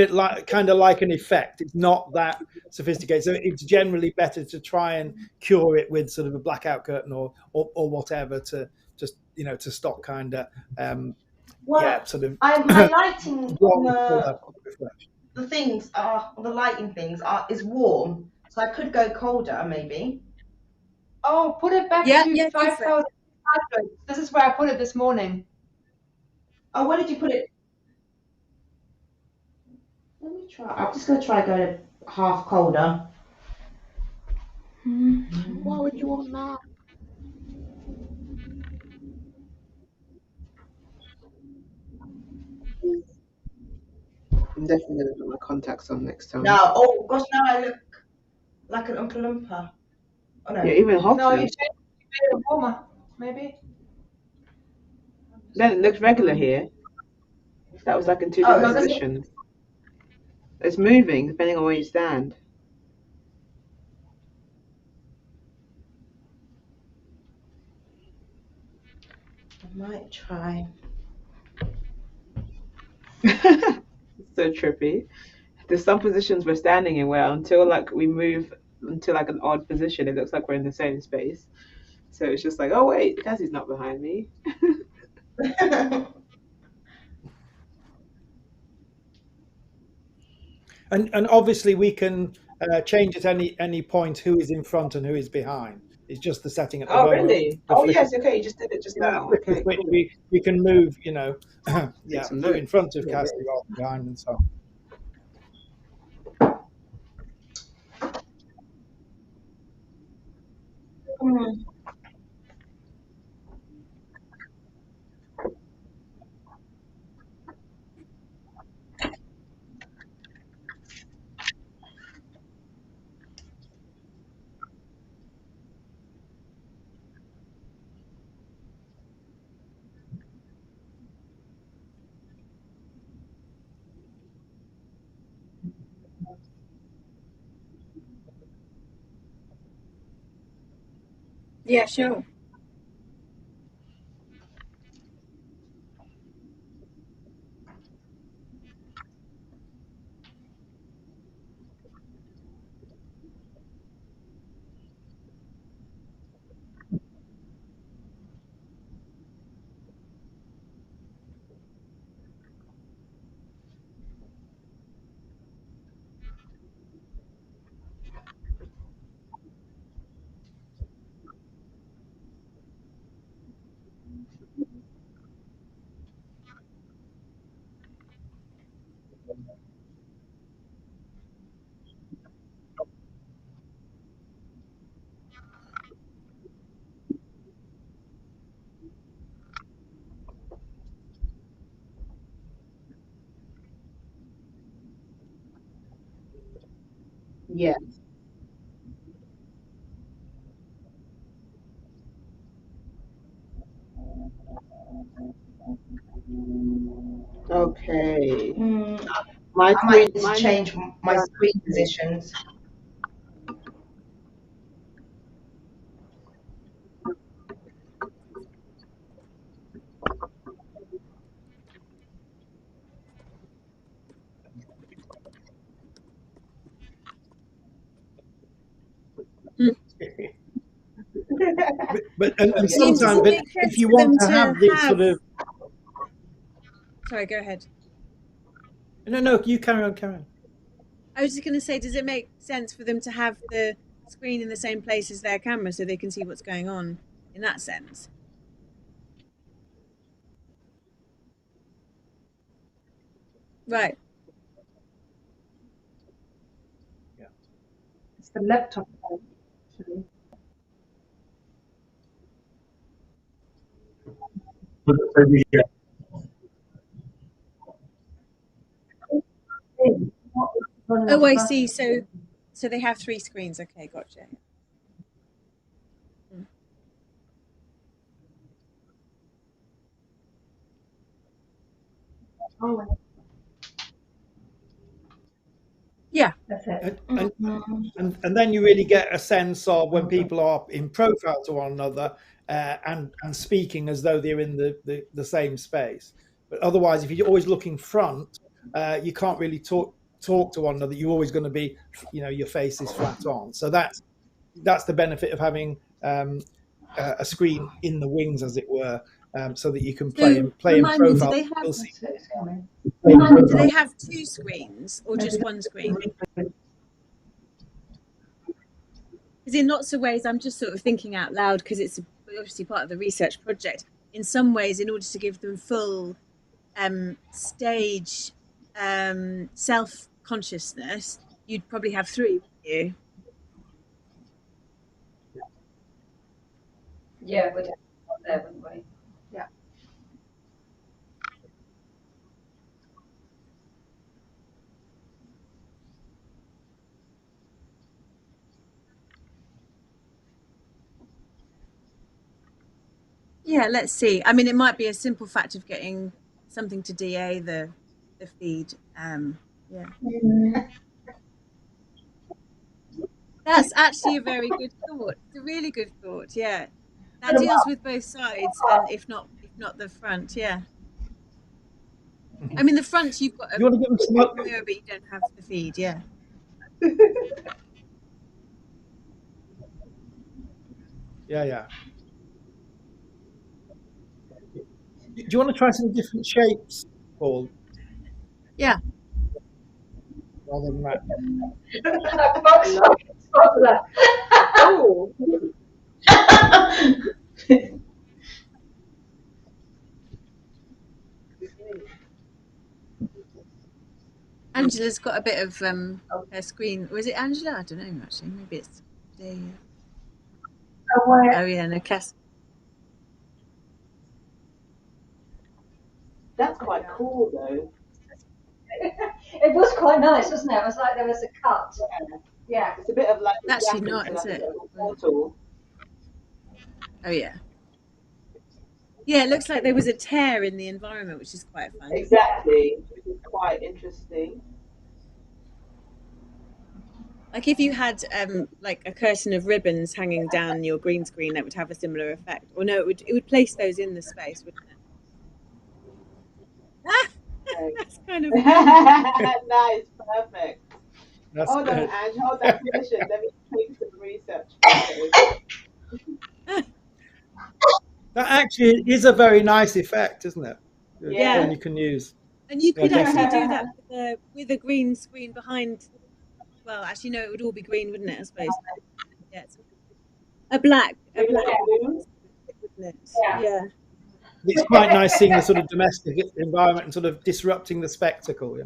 kind of like an effect. It's not that sophisticated, so it's generally better to try and cure it with sort of a blackout curtain or whatever to just to stop kind of sort of my lighting on refresh. the things are the lighting things is warm, so I could go colder maybe. Oh, put it back Yeah, to yeah, go for it. 5,500. This is where I put it this morning. Oh, where did you put it? Let me try. I'm just gonna try going half colder. Why would you want that? I'm definitely gonna put my contacts on next time. No, oh gosh, now I look like an Oompa Loompa. Oh no. Yeah, even hotter. No, you made it warmer, maybe. Then it looks regular here. If that was like in two different positions. It's moving depending on where you stand. I might try. So trippy. There's some positions we're standing in where until like we move into like an odd position, it looks like we're in the same space. So it's just like, oh wait, Cassie's not behind me. And obviously we can change at any point who is in front and who is behind. It's just the setting at the moment. Really? Oh yes, okay, you just did it just now. Okay, cool. we can move, put in front of Cassie rather than behind and so on. Yeah, sure. Yeah. Okay. I might need to change my screen positions. but sometimes, but if you want to have this sort of, sorry, go ahead. No, you carry on. I was just going to say, does it make sense for them to have the screen in the same place as their camera so they can see what's going on in that sense? Right. Yeah. It's the laptop. Oh, I see. So they have 3 screens. Okay, gotcha. Oh. Yeah, that's it. And then you really get a sense of when people are in profile to one another and speaking as though they're in the same space. But otherwise, if you're always looking front, you can't really talk to one another. You're always going to be, your face is flat on. So that's the benefit of having a screen in the wings, as it were, so that you can play in remind me, profile. Do they have two screens or just one screen? Because in lots of ways, I'm just sort of thinking out loud because it's obviously part of the research project. In some ways, in order to give them full stage self-consciousness, you'd probably have three, wouldn't you? Yeah, we'd have one there, wouldn't we? Yeah. Yeah, let's see. I mean, it might be a simple fact of getting something to DA the feed. Yeah. That's actually a very good thought. It's a really good thought. Yeah. That deals with both sides, and if not the front, yeah. I mean, the front you've got a You want to give them some mirror, but you don't have the feed. Yeah. Yeah. Do you want to try some different shapes, Paul? Yeah. Rather than that. Oh. Angela's got a bit of her screen. Was it Angela? I don't know actually. Maybe it's today. Oh yeah, no, Cass. That's quite cool though. It was quite nice, wasn't it? It was like there was a cut. Yeah. It's a bit of like It's actually not, is it? Portal. Oh yeah. Yeah, it looks like there was a tear in the environment, which is quite fun. Exactly. Which is quite interesting. Like if you had like a curtain of ribbons hanging down your green screen, that would have a similar effect. Or no, it would place those in the space, wouldn't it? That's kind of nice, perfect. That's hold good. on, Ange, hold that position. Let me take some research. That actually is a very nice effect, isn't it? Yeah. One you can use. And you could actually do that with a green screen behind. Well, actually, no, it would all be green, wouldn't it? I suppose. Yeah. A black, wouldn't it? Yeah. It's quite nice seeing the sort of domestic environment and sort of disrupting the spectacle,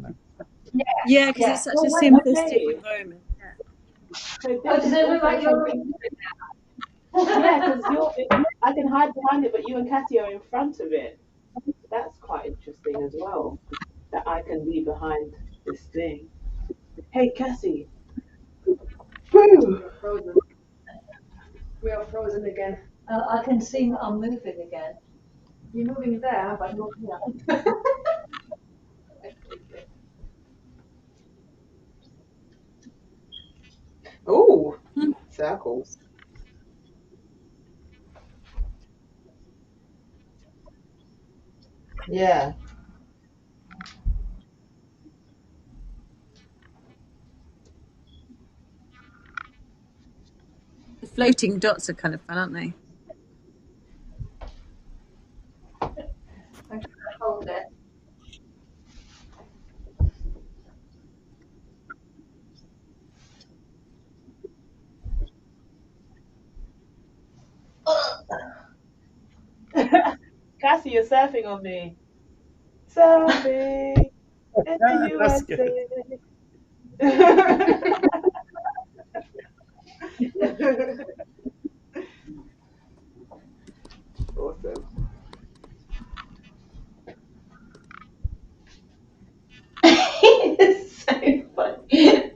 Yeah, because it's such a simplistic environment. Yeah. Does it look like you're? Yeah, because I can hide behind it, but you and Cassie are in front of it. That's quite interesting as well. That I can be behind this thing. Hey, Cassie. Woo! Frozen. We are frozen again. I can see I'm moving again. You're moving there, but not here. Oh, circles. Yeah. The floating dots are kind of fun, aren't they? I'm trying to hold it. Cassie, you're surfing on me. Surfing in the USA. Awesome. It's so funny.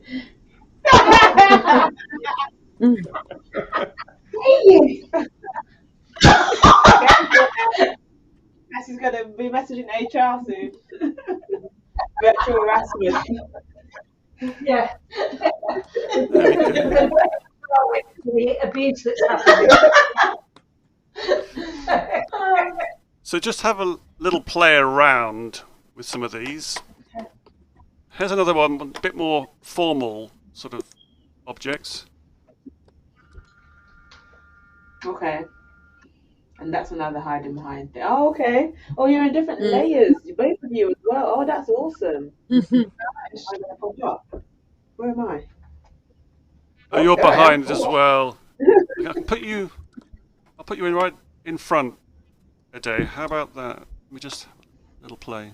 Cassie's going to be messaging HR soon. Virtual harassment. Yeah. the abuse that's happening. So just have a little play around with some of these. Here's another one, a bit more formal sort of objects. Okay. And that's another hiding behind there. Oh, okay. Oh, you're in different layers. Both of you as well. Oh, that's awesome. Nice. I'm gonna pop up. Where am I? Oh, you're behind as well. I'll put you in right in front, Ade. How about that? Let me just a little play.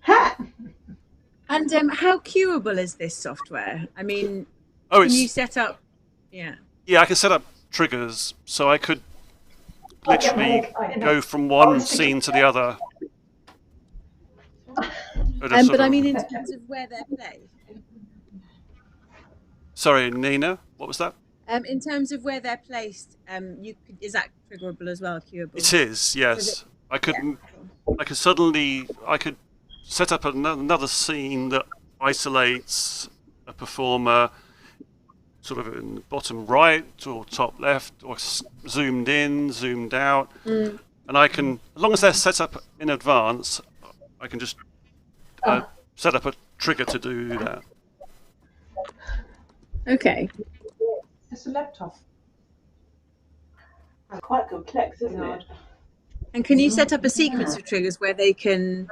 Ha! And how curable is this software? I mean, can you set up? Yeah. Yeah, I can set up triggers, so I could literally go from one scene to the other. But I mean, in terms of where they're placed. Sorry, Nina, what was that? In terms of where they're placed, is that triggerable as well, curable? It is, yes. I could set up another scene that isolates a performer sort of in the bottom right or top left, or zoomed in, zoomed out. And I can, as long as they're set up in advance, I can just set up a trigger to do that. Okay. It's a laptop. It's quite complex, isn't it? And can you set up a sequence of triggers where they can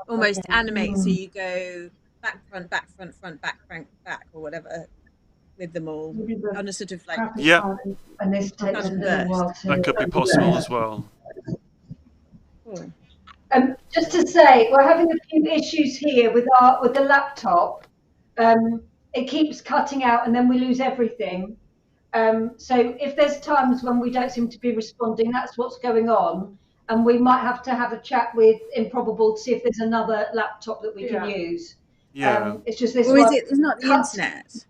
almost animate, so you go back, front, back, front, front, back, front, back, or whatever, with them all on a sort of like And this takes a little while to. That could be possible as well. Cool. Just to say, we're having a few issues here with the laptop. It keeps cutting out, and then we lose everything. So if there's times when we don't seem to be responding, that's what's going on. And we might have to have a chat with Improbable to see if there's another laptop that we can use. Yeah. It's just this. Or is it? It's not the internet.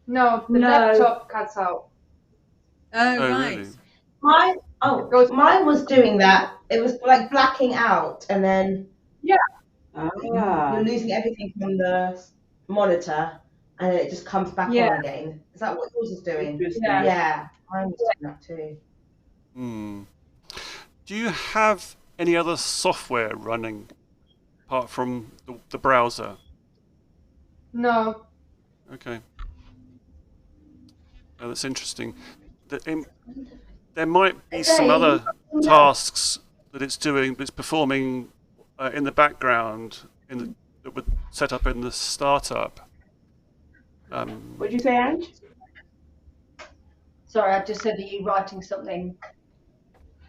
No, the laptop cuts out. Oh, right. Really? Mine was doing that. It was like blacking out, and then you're losing everything from the monitor, and then it just comes back on again. Is that what yours is doing? Yeah, mine was doing that too. Do you have any other software running apart from the browser? No. Okay. Oh, that's interesting. There might be some other tasks that it's doing, but it's performing in the background that would set up in the startup. What did you say, Ange? Sorry, I just said, are you writing something?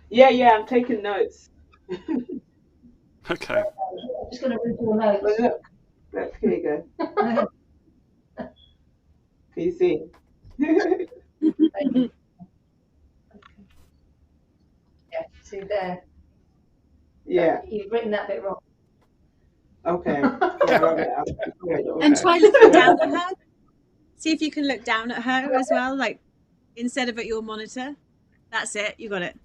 Yeah, I'm taking notes. Okay. I'm just going to read your notes. Well, look, here you go. Can you see? See there. Yeah. You've written that bit wrong. Okay. And try looking down at her. See if you can look down at her as well, like instead of at your monitor. That's it. You got it.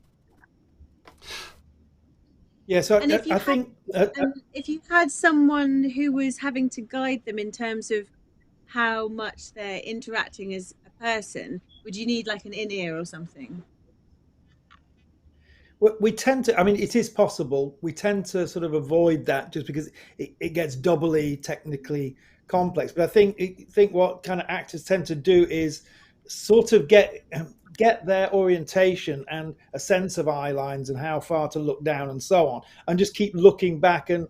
Yeah. So and if you had someone who was having to guide them in terms of how much they're interacting as a person, would you need like an in-ear or something? We tend to, I mean, it is possible. We tend to sort of avoid that just because it gets doubly technically complex. But I think what kind of actors tend to do is sort of get their orientation and a sense of eye lines and how far to look down and so on, and just keep looking back and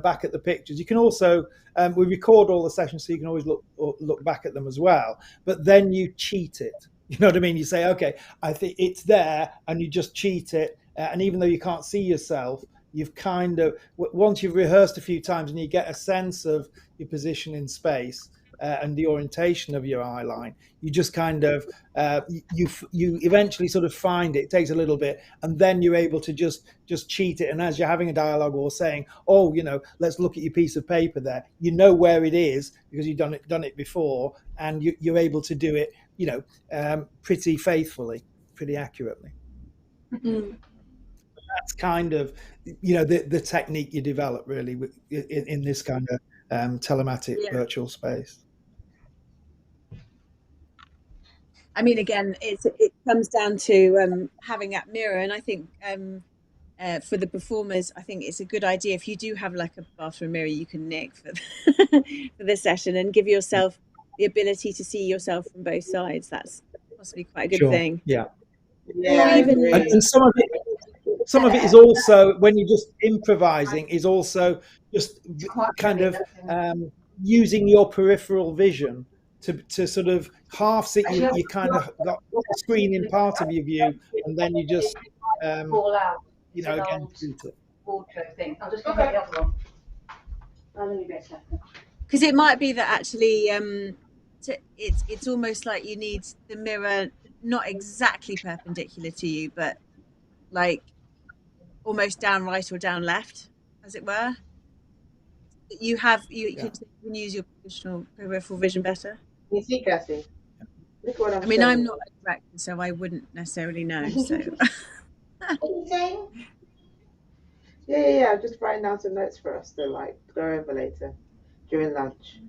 back at the pictures. You can also we record all the sessions, so you can always look back at them as well. But then you cheat it. You know what I mean? You say, okay, I think it's there, and you just cheat it. And even though you can't see yourself, you've kind of, once you've rehearsed a few times and you get a sense of your position in space and the orientation of your eye line, you just kind of, you eventually sort of find it. It takes a little bit, and then you're able to just cheat it. And as you're having a dialogue or saying, oh, let's look at your piece of paper there, you know where it is because you've done it before, and you're able to do it, pretty faithfully, pretty accurately. Mm-hmm. That's kind of, the technique you develop really in this kind of telematic virtual space. I mean, again, it comes down to having that mirror, and I think for the performers, I think it's a good idea if you do have like a bathroom mirror you can nick for for this session and give yourself the ability to see yourself from both sides. That's possibly quite a good thing. Yeah. Or even and some of it is also, when you're just improvising, is also just kind of using your peripheral vision to sort of half sit. You kind of got the screen in part of your view, and then you just you know, again, shoot it. Wardrobe thing. I'll just go get the other one. I'll leave it a second. Because it might be that actually it's almost like you need the mirror not exactly perpendicular to you, but like almost down right or down left, as it were. You can use your peripheral vision better. You see, Cassie? Look what I mean, I'm not a director, so I wouldn't necessarily know. So. What are you saying? Yeah. Just writing down some notes for us to like go over later during lunch.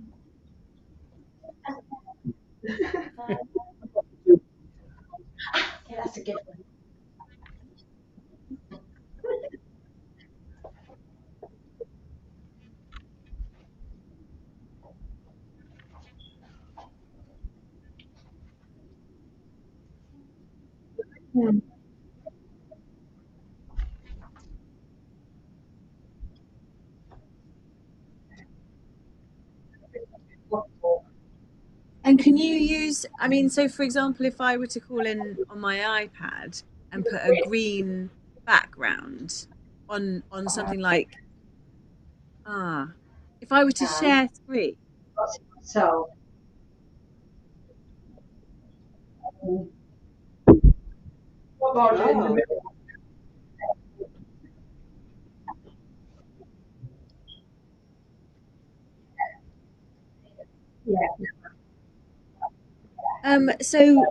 Yeah, that's a good one. And can you use, I mean, so for example, if I were to call in on my iPad and put a green background on something like, if I were to share screen. So. Oh. So.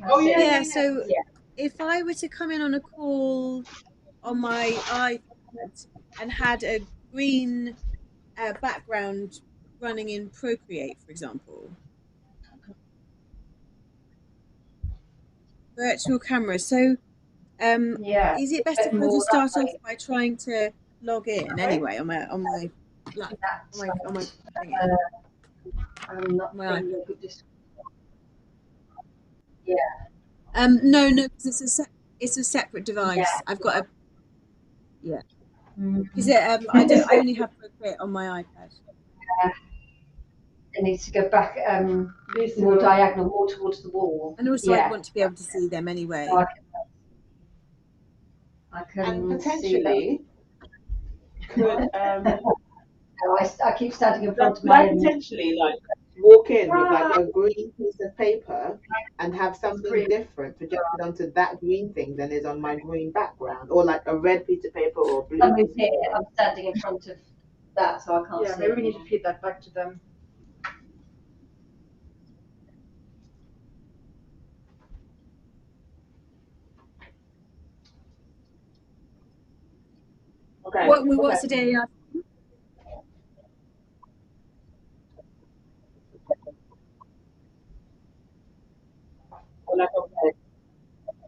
Oh yeah. So if I were to come in on a call on my iPad and had a green background running in Procreate, for example, virtual camera. So, is it best if I just start off by trying to log in anyway on my laptop, on my thing? I'm not my being iPad. a good description. Yeah. No, because it's a separate device. Yeah. I've got a Because I only have Procreate on my iPad. It needs to go back more diagonal, more towards the wall. And also, I'd want to be able to see them anyway. So I can and potentially could I keep standing in front of my potentially like walk in with like a green piece of paper and have something different projected onto that green thing than is on my green background, or like a red piece of paper or blue. I'm standing in front of that, so I can't see. Yeah, maybe we need to feed that back to them. Okay. What's the day? Like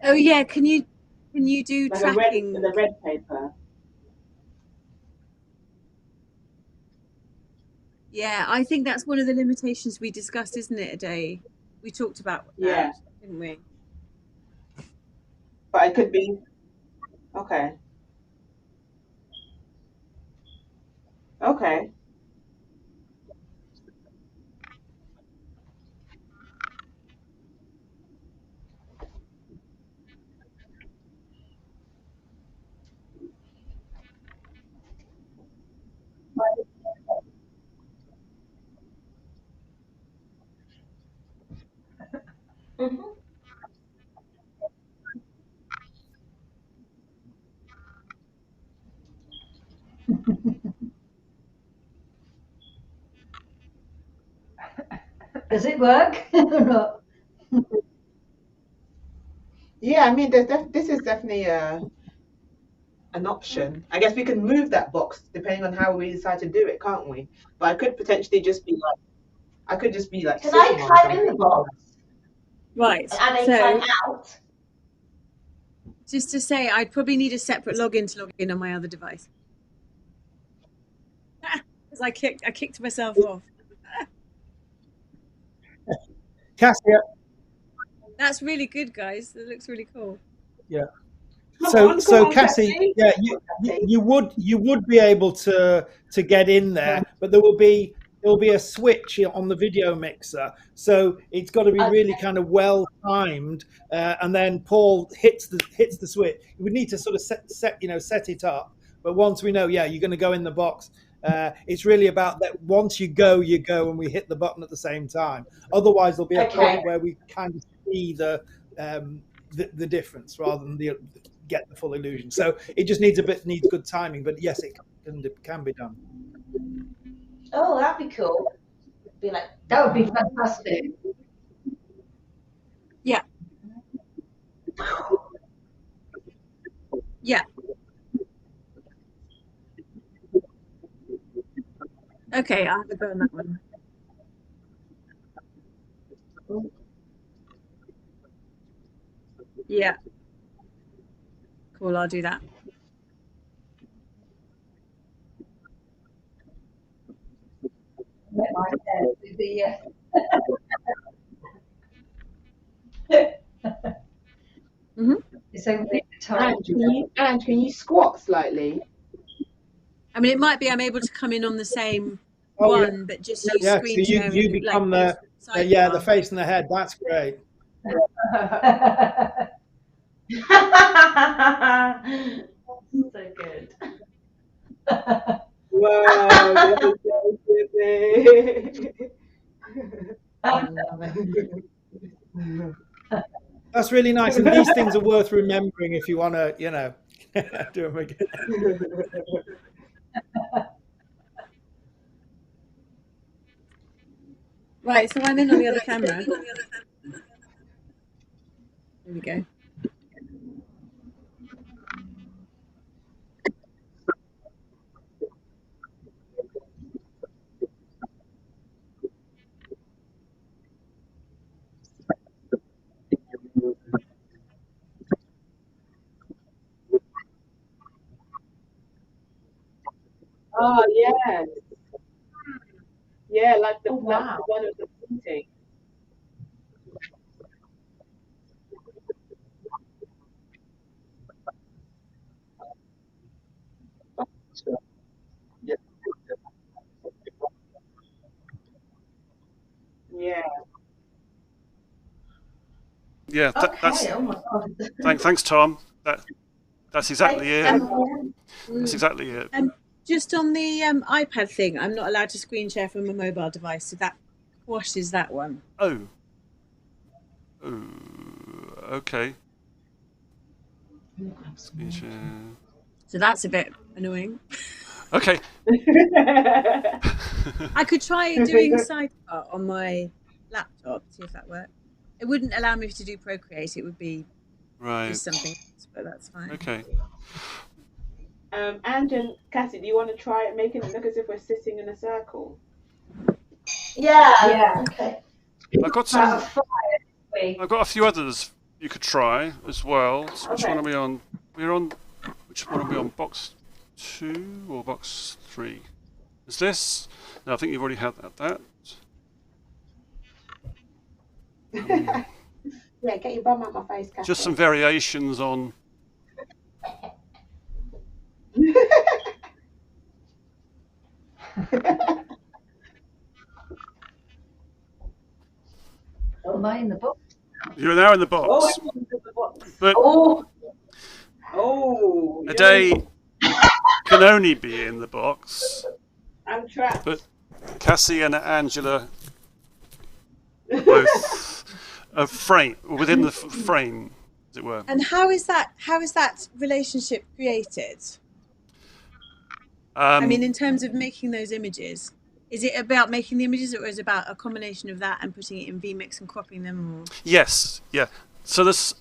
oh yeah, can you do like tracking? The red paper. Yeah, I think that's one of the limitations we discussed, isn't it, Ade? We talked about that, didn't we? But it could be okay. Okay. Does it work? Yeah, I mean, this is definitely a an option. I guess we can move that box depending on how we decide to do it, can't we? But I could potentially just be like, Can I climb in the box? Right. And then climb out? Just to say, I'd probably need a separate login to log in on my other device. Because I kicked myself off. Cassie. That's really good, guys. It looks really cool. Yeah. Come on, Cassie, yeah, you would be able to get in there, but there will be a switch on the video mixer, so it's got to be really kind of well timed, and then Paul hits the switch. We need to sort of set it up, but once we know, yeah, you're going to go in the box. It's really about that. Once you go, and we hit the button at the same time. Otherwise, there'll be a point where we kind of see the difference rather than get the full illusion. So it just needs good timing, but yes, it can be done. Oh, that'd be cool. That would be fantastic. Yeah. Yeah. Okay, I'll have to go on that one. Yeah. Cool, I'll do that. And can you squat slightly? I mean, it might be I'm able to come in on the same one, but just use screen share. So you become the face and the head. That's great. So good. Wow, that's really nice, and these things are worth remembering if you want to, do them again. Right, so I'm in on the other camera. There we go. Oh, yes. Yeah, like the one with the painting. Yeah. Yeah, Okay. Oh my God. Thanks, Tom. That's exactly it. That's exactly it. Just on the iPad thing, I'm not allowed to screen share from a mobile device, so that quashes that one. Oh, okay. Screen share. So that's a bit annoying. Okay. I could try doing Sidecar on my laptop, see if that works. It wouldn't allow me to do Procreate. It would be just something else, but that's fine. Okay. And Cassie, do you want to try making it look as if we're sitting in a circle? Yeah. Okay. I've got a few others you could try as well. So which one are we on? Which one are we on? Box 2 or box 3? Is this? No, I think you've already had that. Yeah, get your bum out my face, Cassie. Just some variations on. Am I in the box? You're now in the box. But a day can only be in the box. I'm trapped. But Cassie and Angela are both within the frame, as it were. And how is that relationship created? I mean, in terms of making those images, is it about making the images, or is it about a combination of that and putting it in vMix and cropping them? Or? Yes, yeah. So there's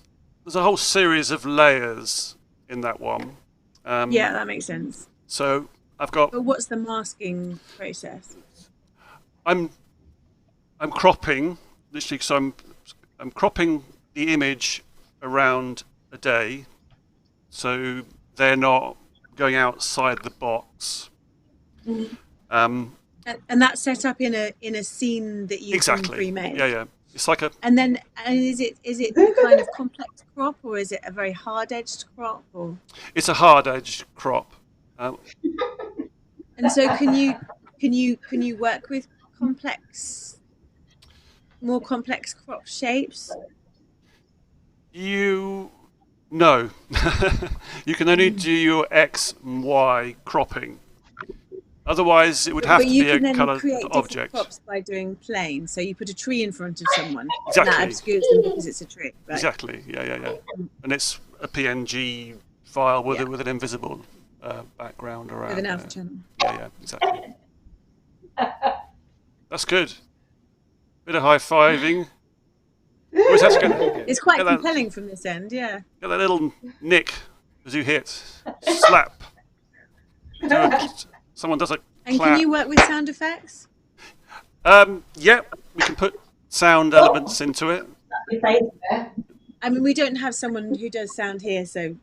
a whole series of layers in that one. Yeah, that makes sense. So I've got. But what's the masking process? I'm cropping literally. So I'm cropping the image around a day, so they're not going outside the box. Mm-hmm. And that's set up in a scene that you've pre-made. Yeah. It's like And is it a kind of complex crop, or is it a very hard-edged crop, or? It's a hard-edged crop. And so, can you work with more complex crop shapes? No. You can only do your X and Y cropping. Otherwise, it would have to be a colored object. Crops by doing plane. So you put a tree in front of someone. Exactly. And that obscures them because it's a tree. Right? Exactly. Yeah. And it's a PNG file with an invisible background around. With an alpha channel. Yeah. Exactly. That's good. Bit of high-fiving. It's quite compelling from this end, yeah. Get that little nick as you hit. Slap. Someone does a And clap. Can you work with sound effects? Yeah, we can put sound elements into it. I mean, we don't have someone who does sound here, so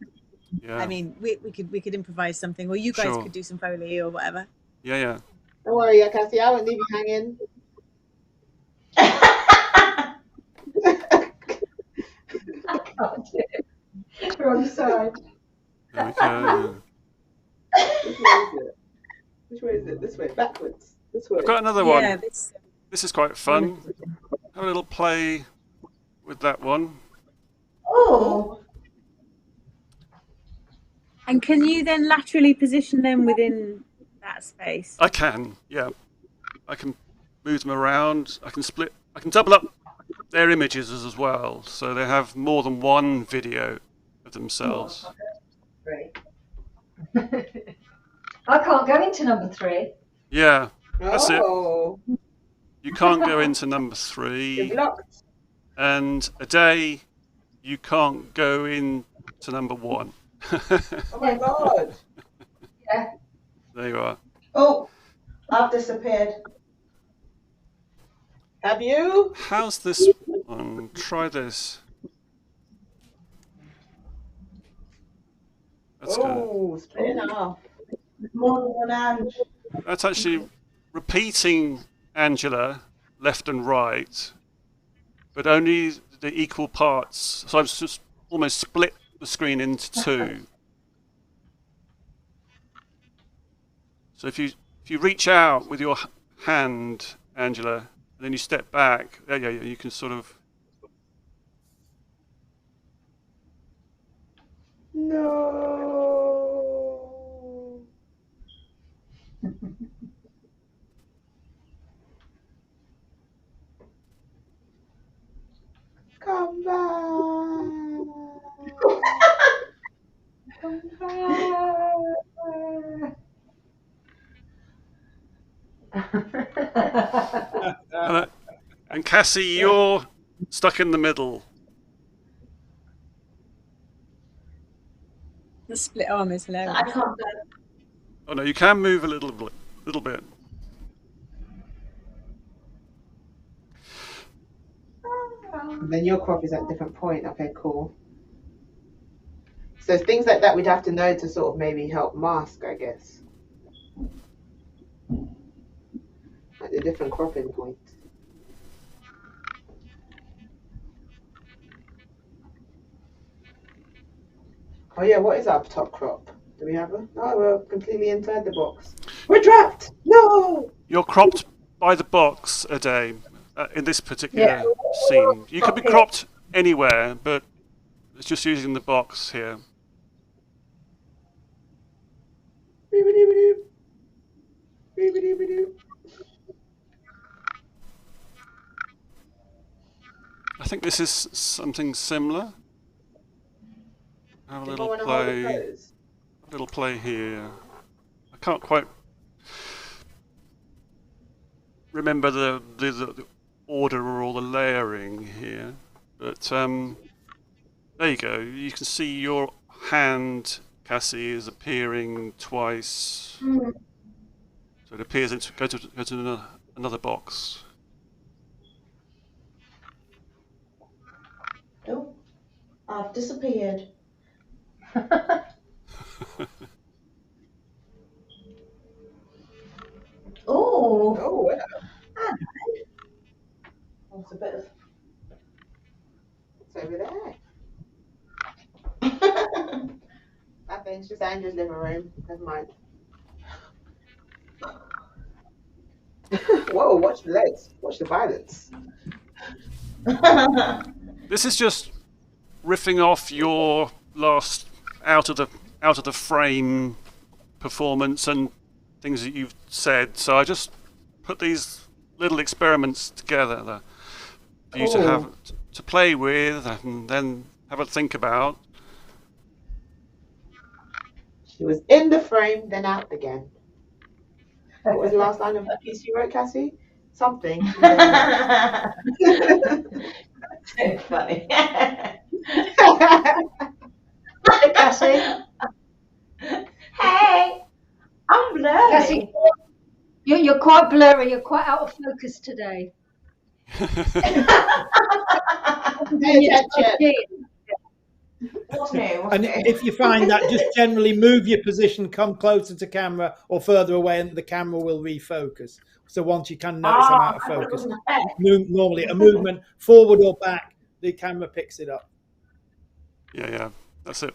yeah. I mean, we could improvise something, or you guys could do some Foley or whatever. Yeah. Don't worry, Cassie, I won't leave you hanging. I can't do it. Wrong side. There we go. Which way is it? This way, backwards. This way. I've got another one. Yeah, this is quite fun. Have a little play with that one. Oh. And can you then laterally position them within that space? I can, yeah. I can move them around. I can double up their images as well, so they have more than one video of themselves. Great. I can't go into number 3. Yeah, that's it. You can't go into number 3. You're blocked. And a day, you can't go into number 1. Oh my god. Yeah. There you are. Oh, I've disappeared. Have you? How's this one? Try this. That's good. Split it off. More than one hand. That's actually repeating Angela left and right, but only the equal parts. So I've just almost split the screen into 2. So if you reach out with your hand, Angela, and then you step back, yeah, you can sort of. No. Come back. Come back. And Cassie, you're stuck in the middle. The split arm is hilarious. I can't go. Oh no, you can move a little bit. And then your crop is at a different point. Okay, cool. So things like that we'd have to know to sort of maybe help mask, I guess. At the different cropping points. Oh yeah, what is our top crop? Do we have a? Oh, we're completely inside the box. We're trapped! No! You're cropped by the box a day in this particular scene. You could be cropped anywhere, but it's just using the box here. I think this is something similar. Have a little play. A little play here. I can't quite remember the order or all the layering here, but there you go. You can see your hand Cassie is appearing twice. So it appears into go to another box. Oh, I've disappeared. Oh, That's a bit of. it's over there. Nothing. It's just Andrew's living room. Never mind. Whoa! Watch the legs. Watch the violence. This is just riffing off your last out of the frame performance and things that you've said. So I just put these little experiments together for you to have to play with and then have a think about. She was in the frame, then out again. What was the last line of the piece you wrote, Cassie? Something. So funny. Hi, Cassie. Hey, I'm blurry. Cassie, you're quite blurry. You're quite out of focus today. Pay attention. What's new? And if you find that, just generally move your position, come closer to camera or further away, and the camera will refocus. So once you can notice I'm out of focus, normally a movement forward or back, the camera picks it up. Yeah, that's it.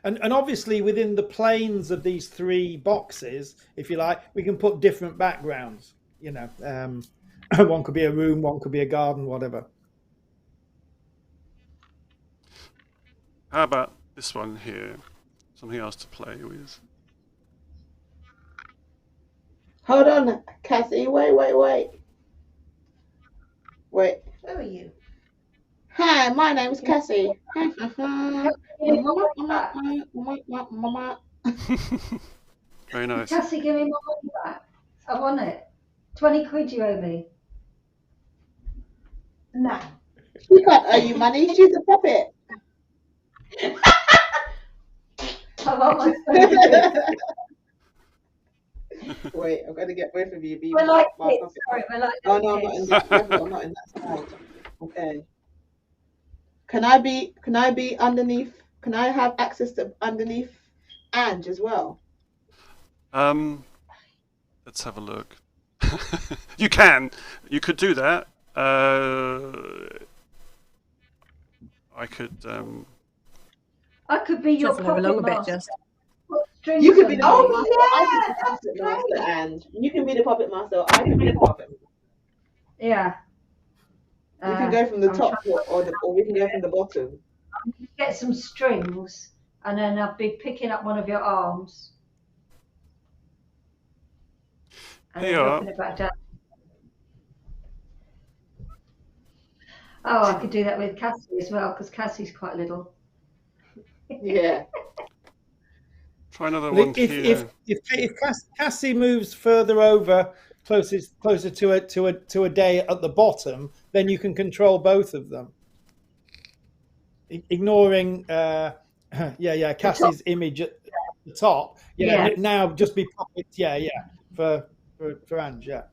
And obviously within the planes of these three boxes, if you like, we can put different backgrounds. You know, one could be a room, one could be a garden, whatever. How about this one here? Something else to play with. Hold on, Cassie. Wait. Who are you? Hi, my name's Cassie. Very nice. Cassie, give me my money back. I want it. 20 quid you owe me. No. She can't owe you money. She's a puppet. I want my 20 quid. Wait, I'm going to get both of you. We're like kids. Sorry, we're like oh no, I'm not in that level. I'm not in that side. Okay. Can I be underneath? Can I have access to underneath Ange as well? Let's have a look. You could do that. I could be your puppet master. You could be the puppet master. Yeah, I could be the puppet master, and you can be the puppet master. I could be the puppet master. Yeah. We can go from the top, or we can go from the bottom. Get some strings, and then I'll be picking up one of your arms. And then dropping it back down. Oh, I could do that with Cassie as well, because Cassie's quite little. Yeah. Try another one here. If Cassie moves further over, closer to a day at the bottom, then you can control both of them. Ignoring Cassie's image at the top. Yeah. Now just be puppets. Yeah. For Ange. Yeah.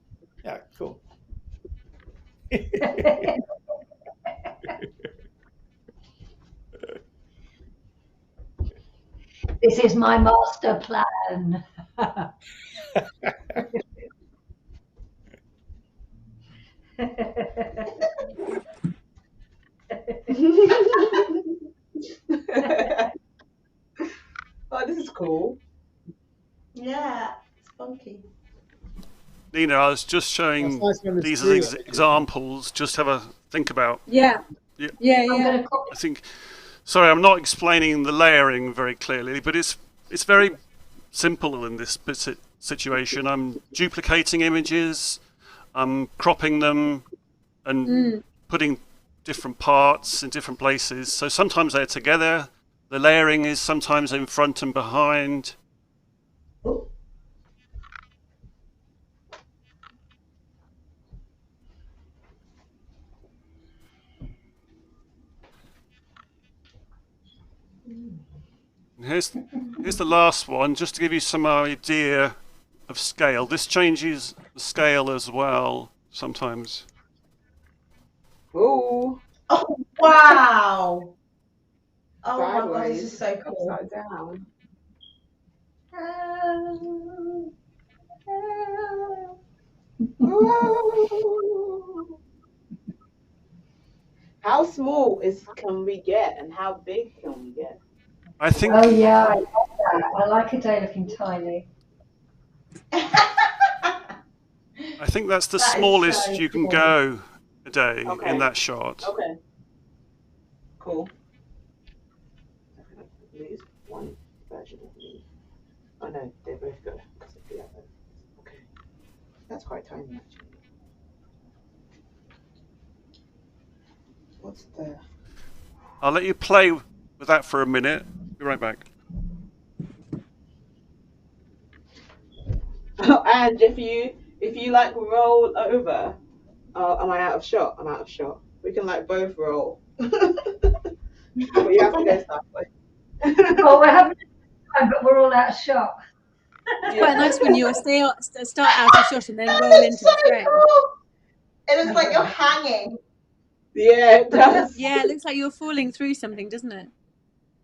Cool. This is my master plan. Oh, this is cool. Yeah, it's funky. Nina, I was just showing these as examples. Just have a think about. Yeah. I think. Sorry, I'm not explaining the layering very clearly, but it's very simple in this situation. I'm duplicating images, I'm cropping them, and putting different parts in different places. So sometimes they're together. The layering is sometimes in front and behind. here's the last one, just to give you some idea of scale. This changes the scale as well sometimes. Ooh. Oh, wow. Oh Sideways, my God, this is so cool. Upside down. Ooh. How small can we get, and how big can we get? I think. Oh yeah, I love that. I like a day looking tiny. I think that's the smallest so you can go a day in that shot. Okay. Cool. At least one version of me. Oh no, they both go because of the other. Okay. That's quite tiny actually. What's the... I'll let you play with that for a minute. Be right back. Oh, and if you like roll over, am I out of shot? I'm out of shot. We can like both roll. But you have to go sideways. Oh, we're having time, but we're all out of shot. It's quite nice when you start out of shot and then roll into the frame. Cool. It looks like you're hanging. Yeah, it does. Yeah, it looks like you're falling through something, doesn't it?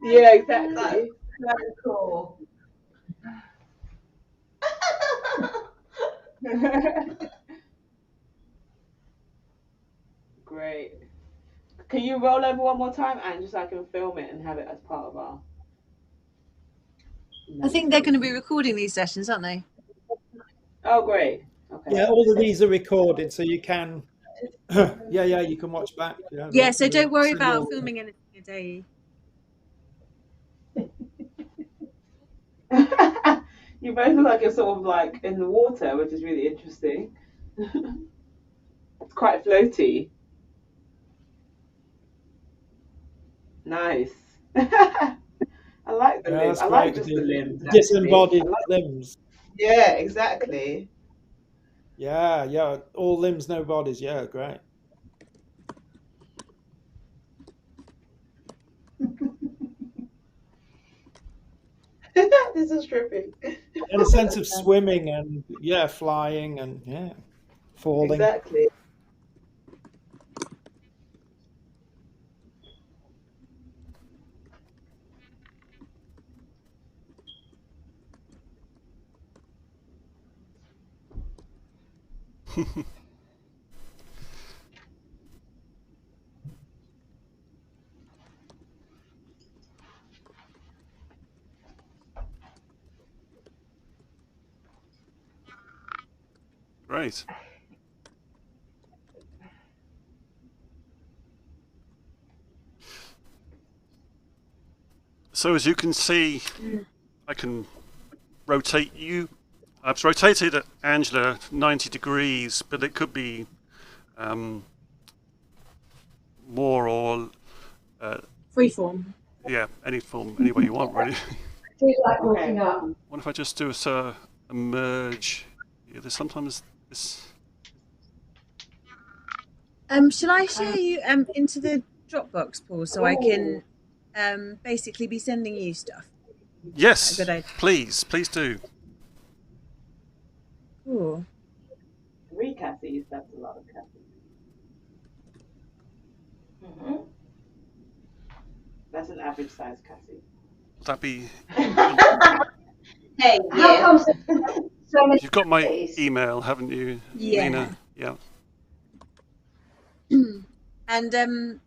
Yeah, exactly. That's cool. Great. Can you roll over one more time, and just so I can film it and have it as part of our... I think they're going to be recording these sessions, aren't they? Oh, great. Okay. Yeah, all of these are recorded, so you can... yeah, you can watch back. Yeah, so don't worry about filming anything a day. You both look like you're sort of like in the water, which is really interesting. It's quite floaty. Nice. I like the limbs. I like just the limbs. Disembodied limbs. Yeah, exactly. Yeah. All limbs, no bodies. Yeah, great. This is tripping. And a sense of swimming and flying and falling. Exactly. Great. So as you can see, I can rotate you. I've rotated Angela 90 degrees, but it could be more or freeform. Yeah, any form, any way you want, really. I do like walking up. What if I just do a merge? Yeah, there's sometimes this. Shall I share you into the Dropbox, Paul, so I can basically be sending you stuff? Yes, please do. Cool. 3 Cassies, that's a lot of Cassies. Mm-hmm. That's an average size Cassie. Would that be... Hey, how come so many You've got my email, haven't you, Nina? Yeah. And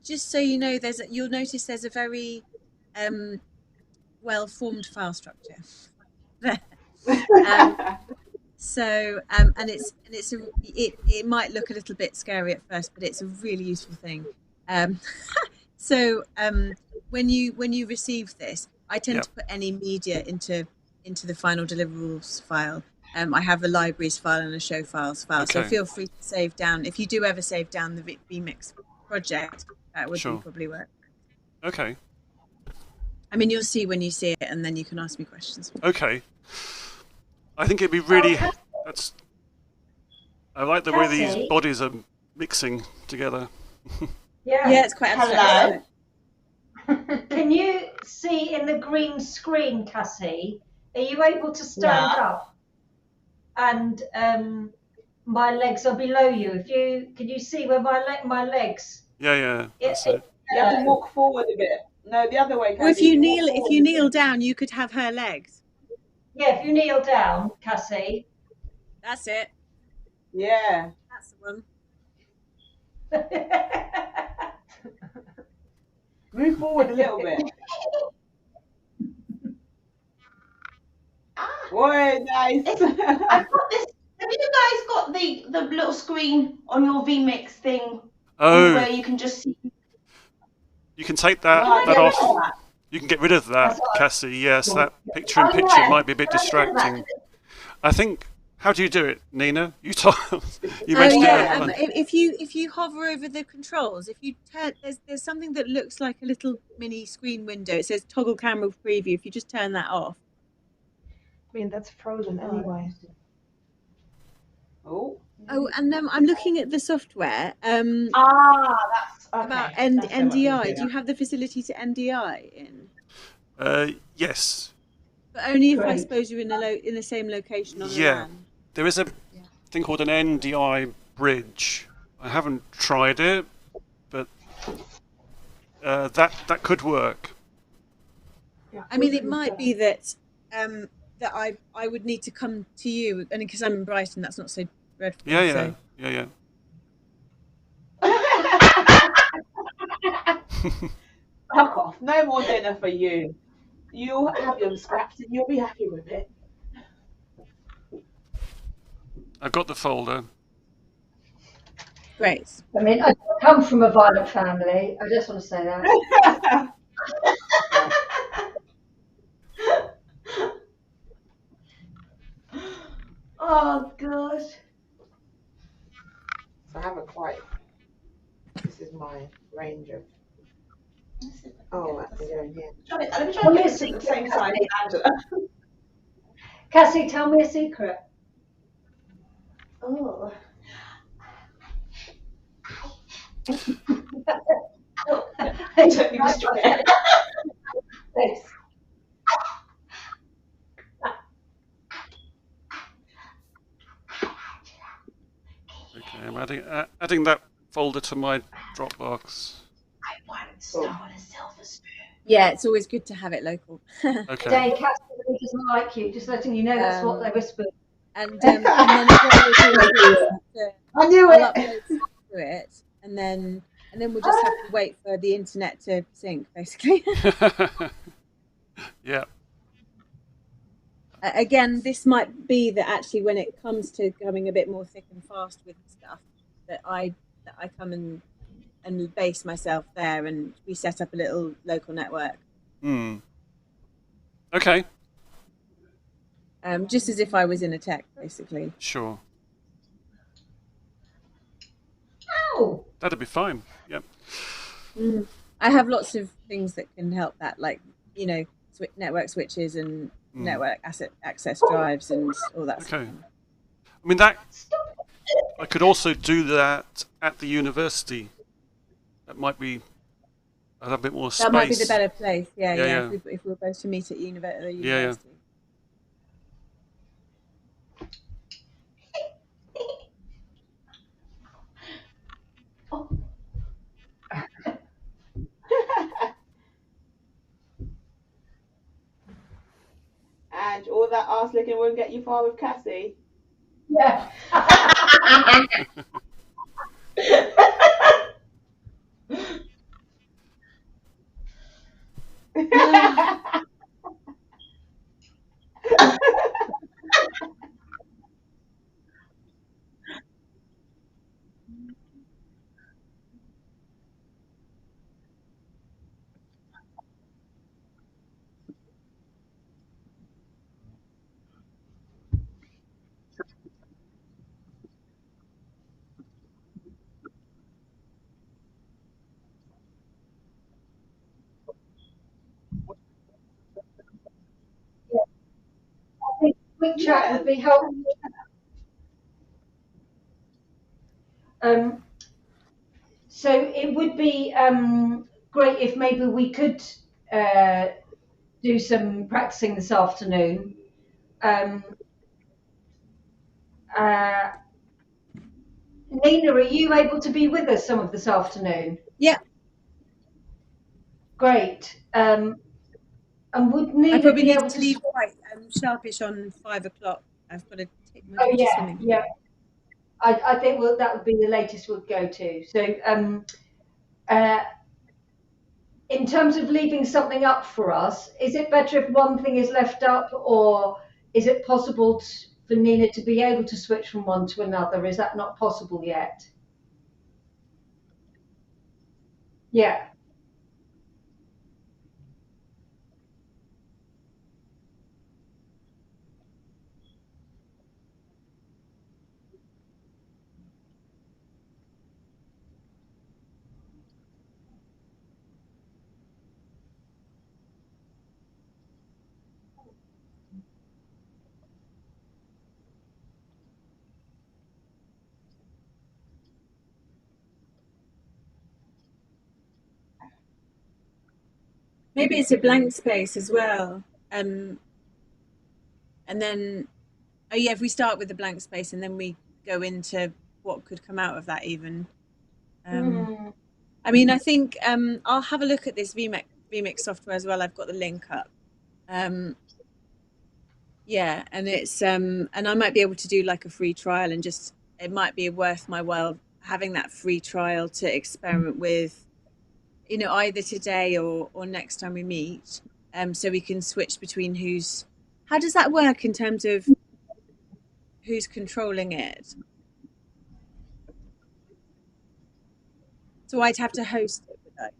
just so you know, you'll notice there's a very well-formed file structure. And it might look a little bit scary at first, but it's a really useful thing. When you receive this, I tend to put any media into the final deliverables file. I have a libraries file and a show files file, so feel free to save down. If you do ever save down the vMix project, that would probably work. Okay. I mean, you'll see when you see it, and then you can ask me questions. Okay. I think it'd be really... I like the way these bodies are mixing together. Yeah, it's quite abstract. Can you see in the green screen, Cassie? Are you able to stand up? And my legs are below you. Can you see where my legs? Yeah, that's it. You have to walk forward a bit. No, the other way, Cassie. Well, if you kneel down, you could have her legs. Yeah, if you kneel down, Cassie. That's it. Yeah. That's the one. Move forward a little bit. Boy, nice. I've got this. Have you guys got the little screen on your vMix thing? Oh. Where you can just see. You can take that off. You can get rid of that, Cassie. Yes, that picture-in-picture might be a bit distracting. I think. How do you do it, Nina? You mentioned it. If you hover over the controls, if you turn, there's something that looks like a little mini screen window. It says toggle camera preview. If you just turn that off. I mean, that's frozen anyway. Oh, and I'm looking at the software. That's okay. About NDI. Do you have the facility to NDI in? Yes. But only if I suppose you're in the same location on the LAN. There is a thing called an NDI bridge. I haven't tried it, but that could work. I mean, it might be that that I would need to come to you, and because I'm in Brighton, that's not so dreadful. Yeah. Fuck off! No more dinner for you. You'll have your scraps, and you'll be happy with it. I've got the folder. Great. I mean, I come from a violent family. I just want to say that. Oh gosh. So I haven't quite. This is my range of. Oh, that's in here. Let me try to get this at the same time. Cassie, tell me a secret. Oh. I don't need to stop it. Thanks. Okay, I'm adding that folder to my Dropbox. I once stole a silver spoon. Yeah, it's always good to have it local. Okay. Day Cassie really doesn't like you. Just letting you know that's what they whispered. And then I knew I'll upload stuff to it, and then we'll just have to wait for the internet to sync, basically. Yeah. Again, this might be that actually when it comes to coming a bit more thick and fast with stuff, that I come and base myself there, and we set up a little local network. Okay. Just as if I was in a tech, basically. Sure. Ow! That'd be fine. Yep. I have lots of things that can help that, like network switches and network access drives and all that. Okay. I mean that. I could also do that at the university. That might be a bit more space. That might be the better place. Yeah. If we were both to meet at the university. Yeah. Oh. And all that arse licking won't get you far with Cassie. Yeah. I think quick chat would be helpful. So it would be great if maybe we could do some practicing this afternoon. Nina, are you able to be with us some of this afternoon? Yeah. Great. And would Nina I probably be need able to to leave quite sharpish on 5 o'clock. I've got to take my Oh daughter yeah, swimming. yeah. I think that would be the latest we'd go to. So in terms of leaving something up for us, is it better if one thing is left up, or is it possible for Nina to be able to switch from one to another? Is that not possible yet? Yeah. Maybe it's a blank space as well. And then, oh yeah, if we start with the blank space and then we go into what could come out of that even. I mean, I think I'll have a look at this vMix software as well. I've got the link up. Yeah, and it's and I might be able to do like a free trial, and just it might be worth my while having that free trial to experiment with, you know, either today or next time we meet. So we can switch between who's. How does that work in terms of who's controlling it? So I'd have to host it, would I?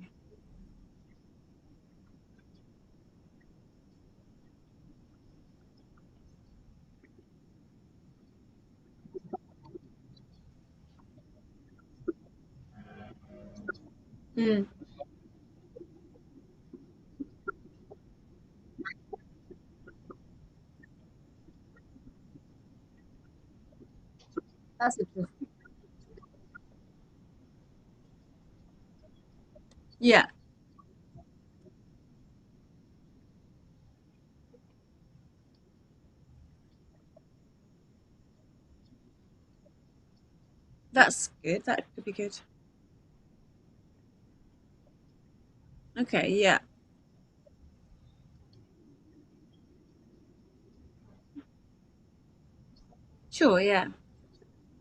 Mm, that's interesting. Yeah, that's good. That could be good. Okay, yeah, sure, yeah.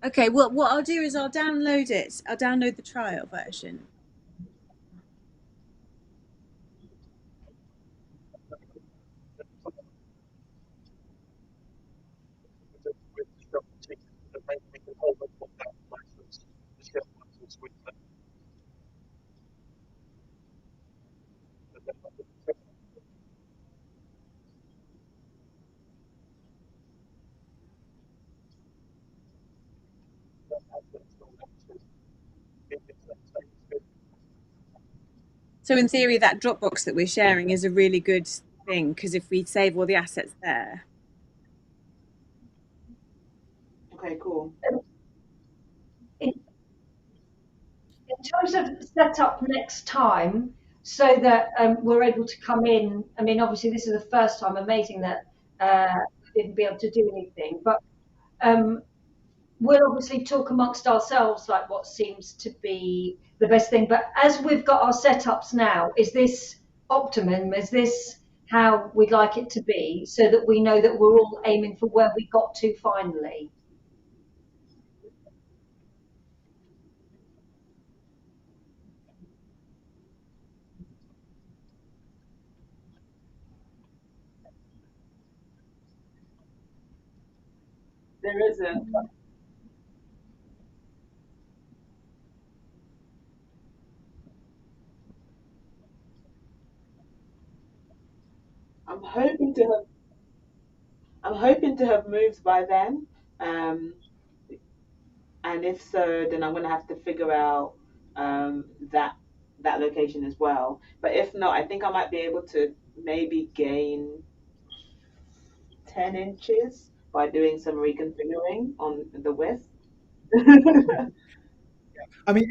Okay, well, what I'll do is I'll download it. I'll download the trial version. So in theory, that Dropbox that we're sharing is a really good thing, because if we save all the assets there. Okay, cool. In terms of setup next time, so that we're able to come in. I mean, obviously, this is the first time. Amazing that we didn't be able to do anything, but we'll obviously talk amongst ourselves like what seems to be the best thing. But as we've got our setups now, is this optimum? Is this how we'd like it to be, so that we know that we're all aiming for where we got to finally? There isn't. I'm hoping to have. I'm hoping to have moved by then. Um, and if so, then I'm going to have to figure out that location as well. But if not, I think I might be able to maybe gain 10 inches by doing some reconfiguring on the width. I mean,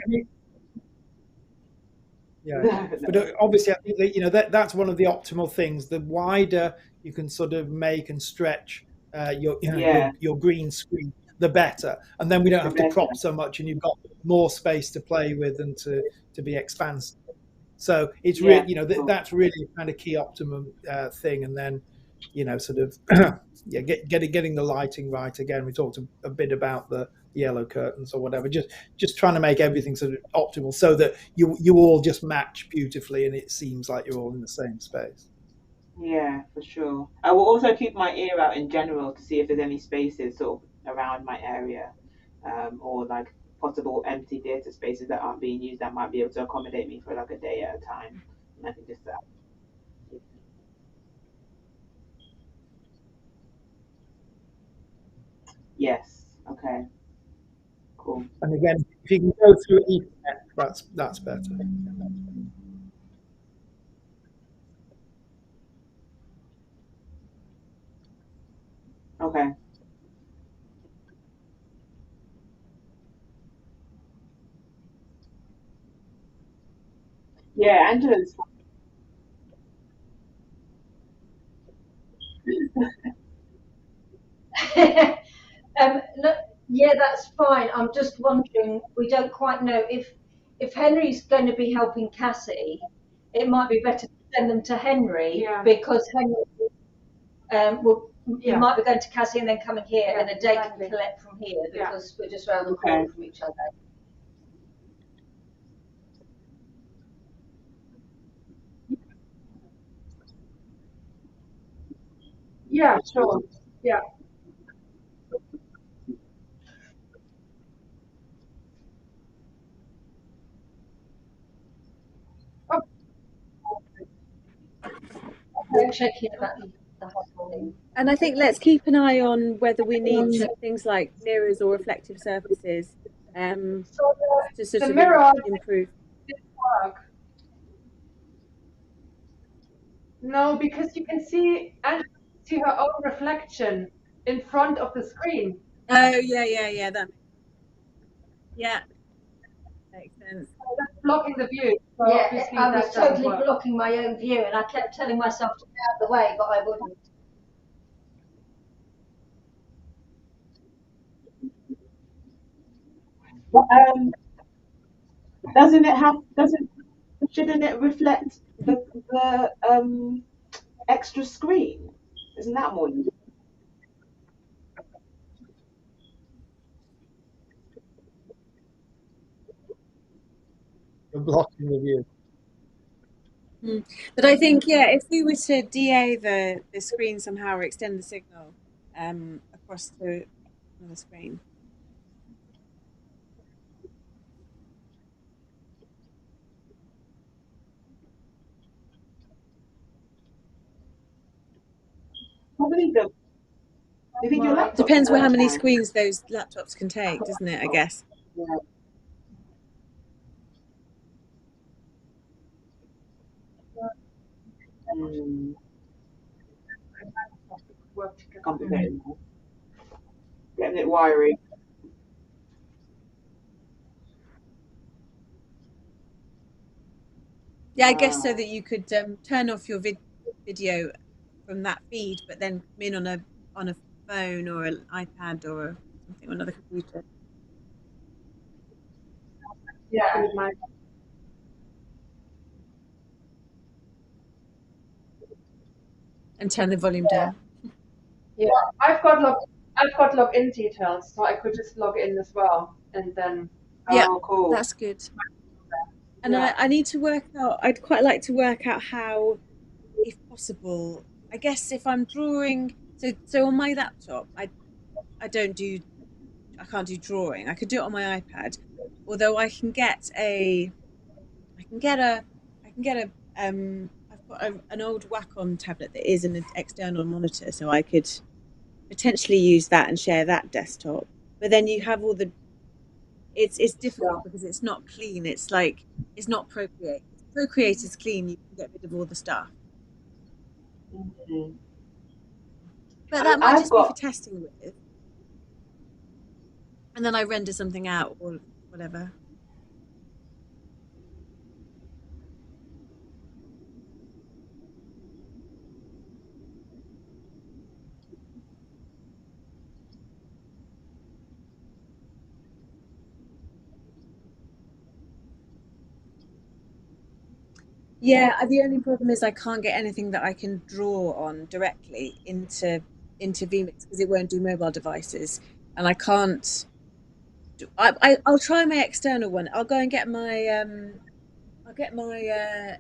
Yeah, but obviously, I think that, you know, that's one of the optimal things. The wider you can sort of make and stretch your green screen, the better. And then we don't have to crop so much, and you've got more space to play with and to be expansive. So it's really, you know, that's really a kind of key optimum thing. And then, you know, sort of getting the lighting right. Again, we talked a bit about the yellow curtains or whatever, just trying to make everything sort of optimal so that you all just match beautifully and it seems like you're all in the same space. Yeah, for sure. I will also keep my ear out in general to see if there's any spaces sort of around my area, or like possible empty theatre spaces that aren't being used that might be able to accommodate me for like a day at a time. And I can just yes. Okay. Cool. And again, if you can go through Ethernet, that's better. Okay. Yeah, Angela's. No, yeah, that's fine. I'm just wondering, we don't quite know if Henry's going to be helping Cassie, it might be better to send them to Henry because Henry you might be going to Cassie and then coming here, and then they can collect from here because we're just around the corner from each other. Yeah, sure. Yeah. Oh, We're checking about the whole thing. And I think let's keep an eye on whether we need things like mirrors or reflective surfaces so to sort the of mirror improve. didn't work. No, because you can see Angela can see her own reflection in front of the screen. Oh yeah. Yeah, makes sense. So that's blocking the view. So Yeah, obviously I was that doesn't totally work. blocking my own view, and I kept telling myself to get out of the way, but I wouldn't. But doesn't it have doesn't shouldn't it reflect the extra screen? Isn't that more useful? You're blocking the view. But I think, yeah, if we were to DA the screen somehow or extend the signal across to another screen. Probably the. Do you think your laptop Depends can on how many understand? screens those laptops can take, doesn't it? I guess. Yeah. Mm, complicated. Getting it wiry. Yeah, I guess so that you could turn off your video from that feed, but then come in on a phone or an iPad or something or another computer. Yeah. And turn the volume down. Yeah. I've got login details, so I could just log in as well, and then. Yeah, cool. that's good. And I need to work out. I'd quite like to work out how, if possible. I guess if I'm drawing, so on my laptop, I don't do. I can't do drawing. I could do it on my iPad, although I can get a, I can get a. I've got an old Wacom tablet that is an external monitor, so I could potentially use that and share that desktop. But then you have all the. It's difficult because it's not clean. It's like it's not Procreate. If Procreate is clean, you can get rid of all the stuff. Mm-hmm. But that might just be for got. testing with, and then I render something out or whatever. Yeah, the only problem is I can't get anything that I can draw on directly into vMix because it won't do mobile devices, and I can't. I'll try my external one. I'll go and get my I'll get my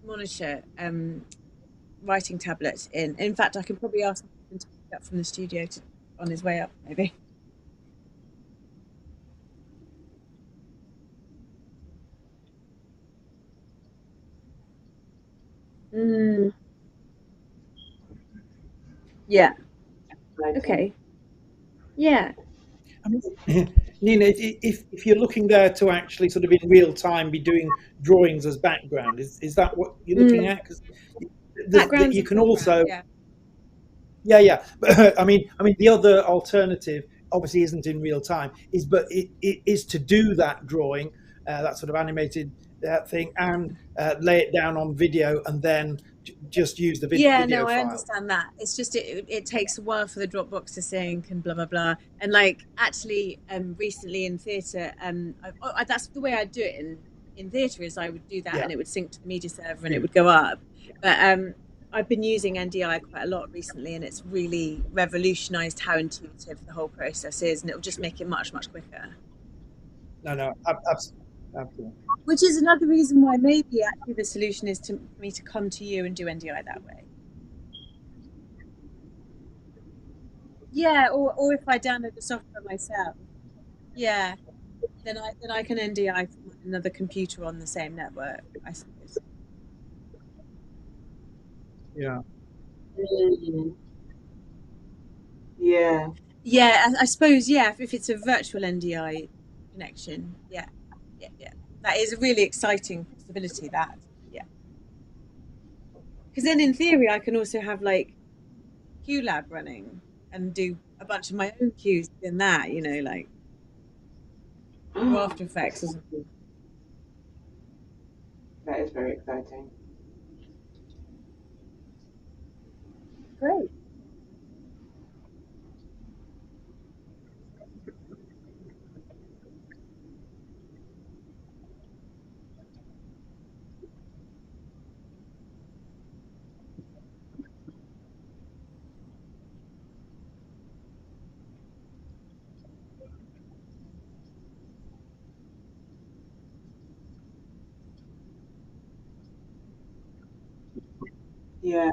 monitor writing tablet in. In fact, I can probably ask him to pick it up from the studio on his way up, maybe. Mm, yeah. Okay. Yeah. Nina, if you're looking there to actually sort of in real time be doing drawings as background, is that what you're looking at? Because Backgrounds you and can foreground, also, yeah. yeah. But I mean, the other alternative obviously isn't in real time, but it is to do that drawing, that sort of animated thing, and lay it down on video, and then just use the Yeah, video no, I file. understand that. It's just it takes a while for the Dropbox to sync and blah blah blah. And like actually, recently in theatre, that's the way I do it in theatre is I would do that and it would sync to the media server and it would go up. But I've been using NDI quite a lot recently, and it's really revolutionised how intuitive the whole process is, and it'll just make it much quicker. No, absolutely. Which is another reason why maybe actually the solution is for me to come to you and do NDI that way. Yeah, or if I download the software myself, yeah, then I can NDI from another computer on the same network, I suppose. Yeah. Yeah. Yeah, I suppose, yeah, if it's a virtual NDI connection, yeah. That is a really exciting possibility, that, yeah. Because then in theory, I can also have like QLab running and do a bunch of my own cues in that, like through After Effects or something. That is very exciting. Great. Yeah.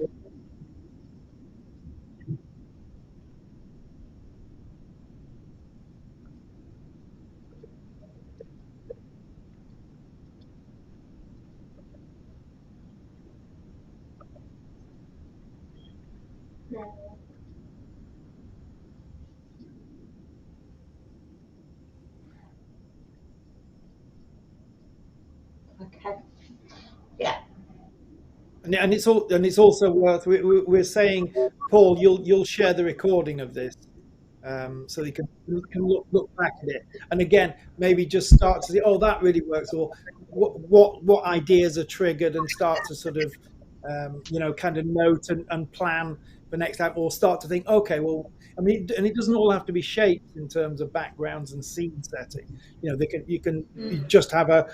Okay. Yeah. And it's also worth we're saying, Paul, you'll share the recording of this, so you can look back at it, and again maybe just start to see, oh, that really works, or what ideas are triggered, and start to sort of kind of note and plan for next time, or start to think, okay, well, I mean, and it doesn't all have to be shapes in terms of backgrounds and scene setting. You can just have a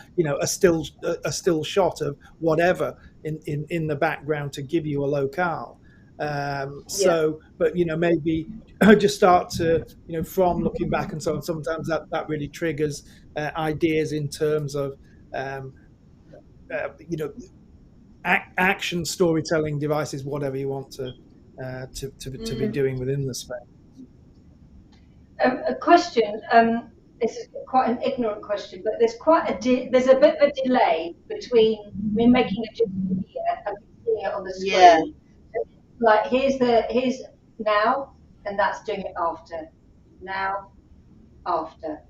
still shot of whatever in the background to give you a locale. But maybe just start to from looking back and so on. Sometimes that really triggers ideas in terms of action storytelling devices, whatever you want to be doing within the space. A question. This is quite an ignorant question, but there's there's a bit of a delay between me making a gist here and seeing it on the screen. Yeah. Like here's now, and that's doing it after. Now, after.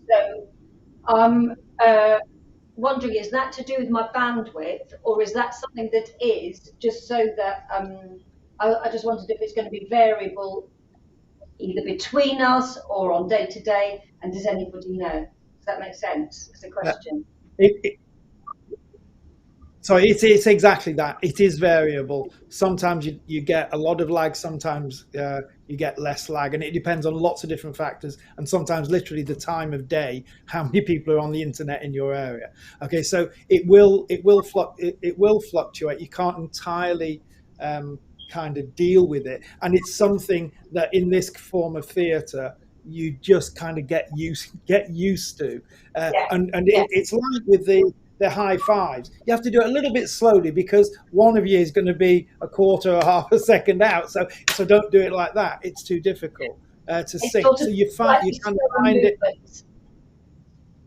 So I'm wondering, is that to do with my bandwidth, or is that something that is just so that I just wondered if it's going to be variable either between us or on day to day, and does anybody know? Does that make sense as a question? So it's exactly that. It is variable. Sometimes you get a lot of lag. Sometimes you get less lag, and it depends on lots of different factors, and sometimes literally the time of day, how many people are on the internet in your area. Okay, so it will fluctuate. You can't entirely kind of deal with it, and it's something that in this form of theatre you just kind of get used to, it's like with the high fives. You have to do it a little bit slowly because one of you is going to be a quarter or half a second out. So don't do it like that. It's too difficult to sync. Sort of so you kind of find it.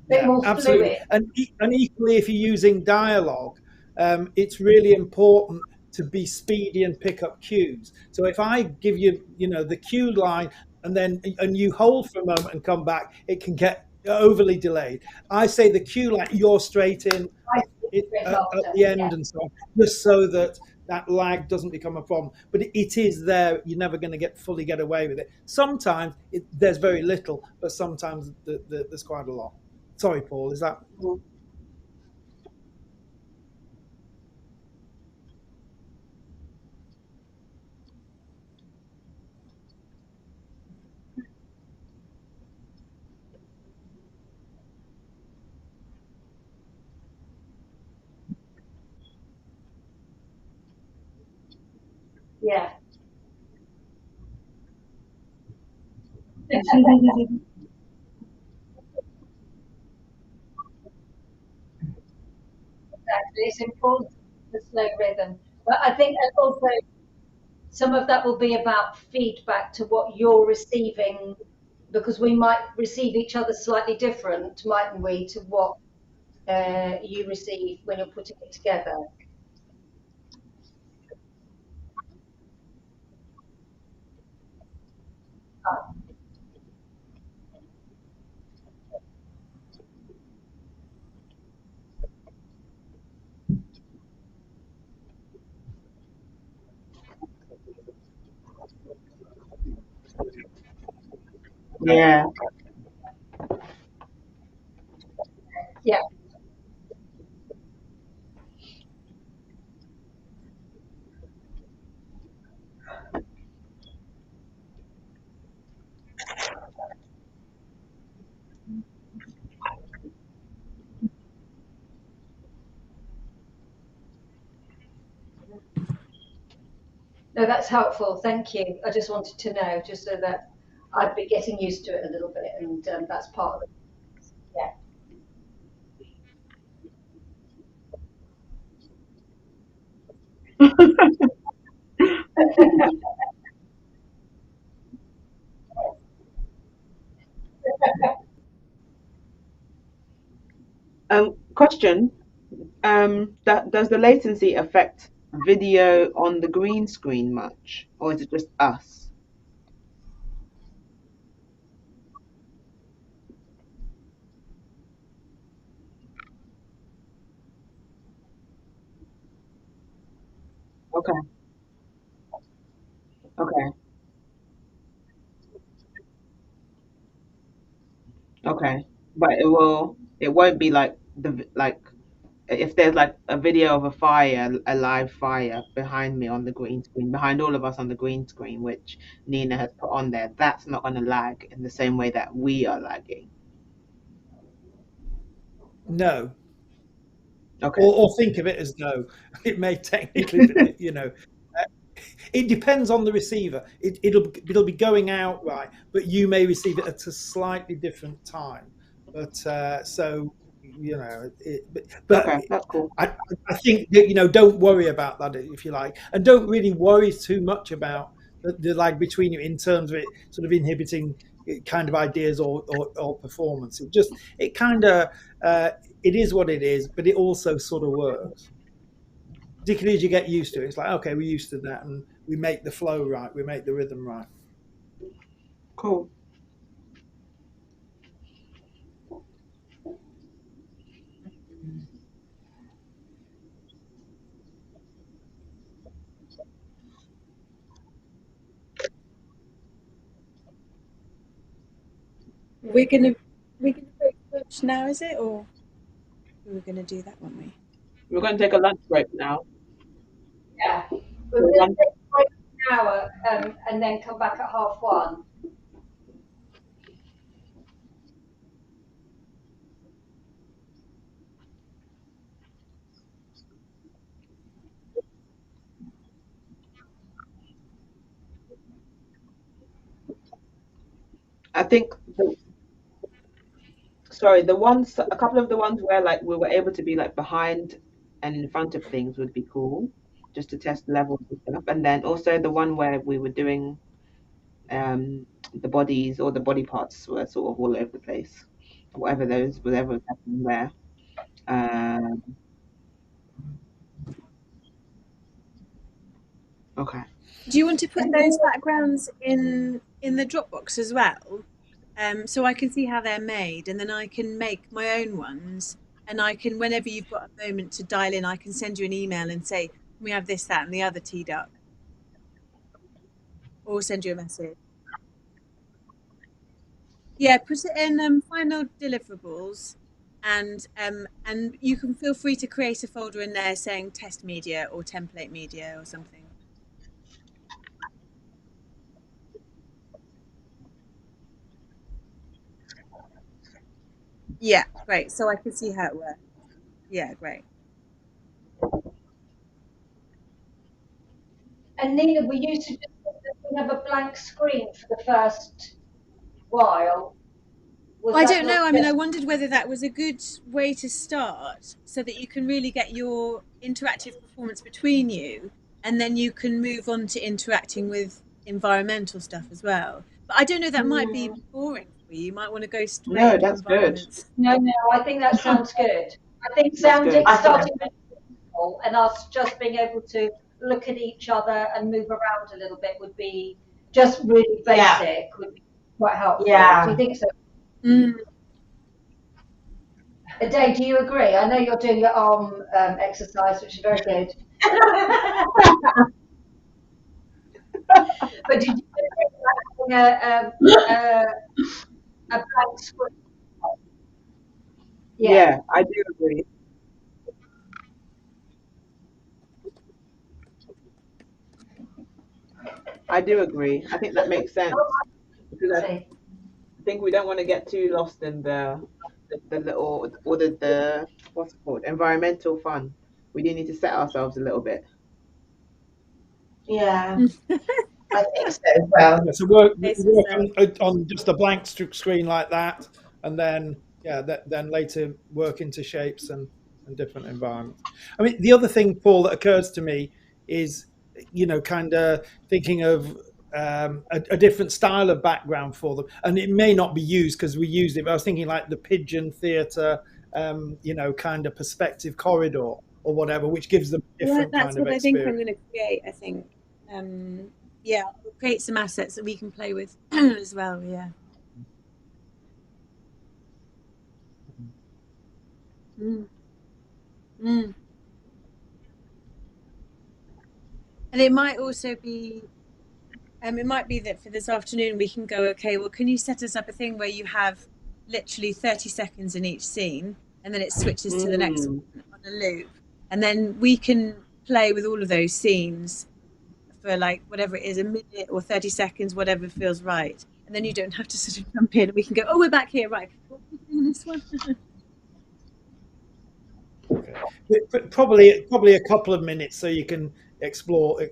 Yeah, absolutely. And equally, if you're using dialogue, it's really important to be speedy and pick up cues. So if I give you, the cue line and you hold for a moment and come back, it can get overly delayed. I say the cue line, you're straight in at the end and so on, just so that lag doesn't become a problem. But it is there. You're never going to fully get away with it. Sometimes there's very little, but sometimes there's quite a lot. Sorry, Paul, is that? Yeah. Exactly. It's important, the slow rhythm. But I think also some of that will be about feedback to what you're receiving, because we might receive each other slightly different, mightn't we, to what you receive when you're putting it together. Yeah. Yeah. No, that's helpful. Thank you. I just wanted to know, just so that I'd be getting used to it a little bit, and that's part of it. Question. Does the latency affect video on the green screen much, or is it just us? Okay. Okay. Okay. But it won't be like if there's like a video of a fire, a live fire behind me on the green screen, behind all of us on the green screen, which Nina has put on there, that's not going to lag in the same way that we are lagging. No. Okay. Or think of it as no. It may technically, it depends on the receiver. It'll be going out right, but you may receive it at a slightly different time. But but okay, that's cool. I think that don't worry about that if you like, and don't really worry too much about the lag between you in terms of it sort of inhibiting kind of ideas or performance. It kind of it is what it is, but it also sort of works. Particularly as you get used to it, it's like, okay, we're used to that, and we make the flow right, we make the rhythm right. Cool. We're gonna break lunch now, is it, or we were gonna do that, weren't we? We're going to take a lunch break now. Yeah. We're going to take a break hour and then come back at 1:30. I think a couple of the ones where like we were able to be like behind and in front of things would be cool, just to test levels and stuff. And then also the one where we were doing the bodies or the body parts were sort of all over the place, whatever was happening there. Okay. Do you want to put those backgrounds in the Dropbox as well? So I can see how they're made, and then I can make my own ones. And I can, whenever you've got a moment to dial in, I can send you an email and say, we have this, that, and the other teed up, or send you a message. Yeah, put it in final deliverables, and you can feel free to create a folder in there saying test media or template media or something. Yeah, great. So I can see how it works. Yeah, great. And Nina, we used to just have a blank screen for the first while. I don't know. I mean, I wondered whether that was a good way to start so that you can really get your interactive performance between you, and then you can move on to interacting with environmental stuff as well. But I don't know, that might be boring for you. You might want to go straight into environments. No, I think that sounds good. I think starting with people and us just being able to look at each other and move around a little bit would be just really basic, would be quite helpful. Yeah. Do you think so? Ade, do you agree? I know you're doing your arm exercise, which is very good. But did you think a blank screen? Yeah, I do agree. I do agree. I think that makes sense, because I think we don't want to get too lost in the little, or the what's it called, environmental fun. We do need to set ourselves a little bit. Yeah, I think so as well. Yeah, so work on just a blank screen like that, and then then later work into shapes and different environments. I mean, the other thing, Paul, that occurs to me is, kind of thinking of a different style of background for them, and it may not be used because we used it. But I was thinking like the pigeon theatre, kind of perspective corridor or whatever, which gives them a different kind of experience. That's what I think I'm going to create. I think, yeah, we'll create some assets that we can play with as well. Yeah. And it might also be, it might be that for this afternoon we can go, okay, well, can you set us up a thing where you have literally 30 seconds in each scene, and then it switches to the next one on a loop, and then we can play with all of those scenes for like whatever it is, a minute or 30 seconds, whatever feels right, and then you don't have to sort of jump in, and we can go, oh, we're back here, right? What are we doing this one? Okay. Probably a couple of minutes so you can explore a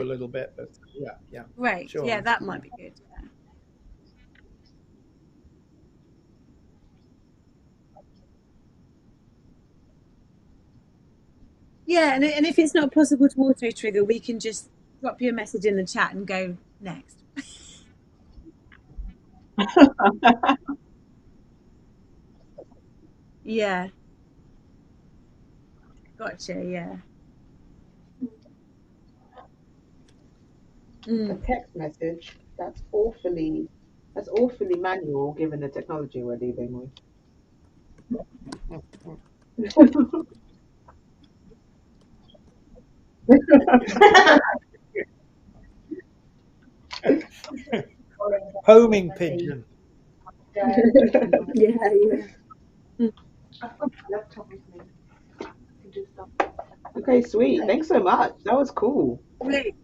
little bit. But yeah. Right. Sure. Yeah, that might be good. Yeah, and if it's not possible to auto trigger, we can just drop you a message in the chat and go next. Yeah. Gotcha. Yeah. A text message, that's awfully manual given the technology we're dealing with. Homing pigeon. Yeah. I've got my laptop with me. I can do stuff. Okay, sweet. Thanks so much. That was cool. Great.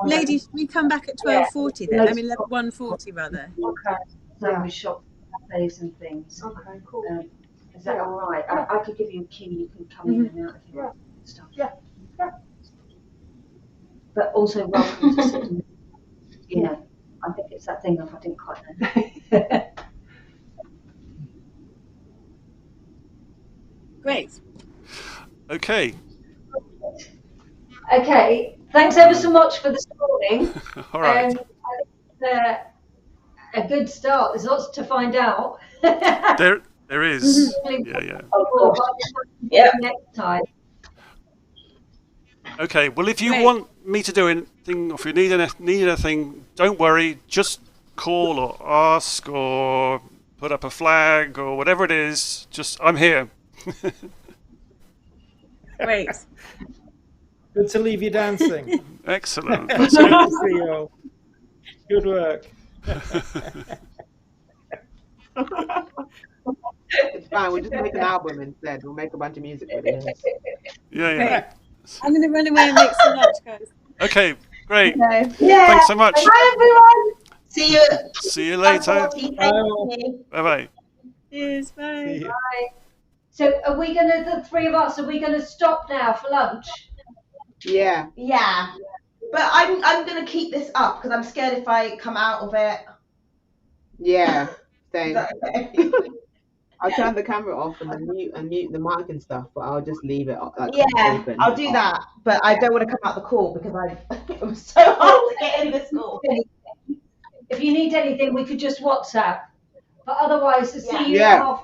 ladies, we come back at 12:40 then. I mean, 1:40 rather. Okay. So we shop cafes and things. Okay, cool. Is that all right? I could give you a key. You can come in and out if you want stuff. Yeah. But also welcome to sit and, I think it's that thing of I didn't quite know. Great. Okay. Okay. Thanks ever so much for this morning. All right. I think it's a good start. There's lots to find out. There is. Yeah. Yeah. Next time. Okay. Well, if you want me to do anything, or if you need anything, don't worry. Just call or ask or put up a flag or whatever it is. I'm here. Great. Good to leave you dancing. Excellent. Good to see you all. Good work. It's fine. We'll just make an album instead. We'll make a bunch of music videos. Yeah. I'm going to run away and make some lunch, guys. Okay, great. Yeah. Thanks so much. Bye, everyone. See you later. Bye-bye. Cheers. Bye. Bye. So are we the three of us, are we going to stop now for lunch? Yeah. Yeah. But I'm going to keep this up because I'm scared if I come out of it. Yeah. Same. Okay? I'll turn the camera off and then mute the mic and stuff, but I'll just leave it open. I'll do that. But I don't want to come out the call because it was so hard to get in this call. If you need anything, we could just WhatsApp. But otherwise, see you Yeah. at 1:30.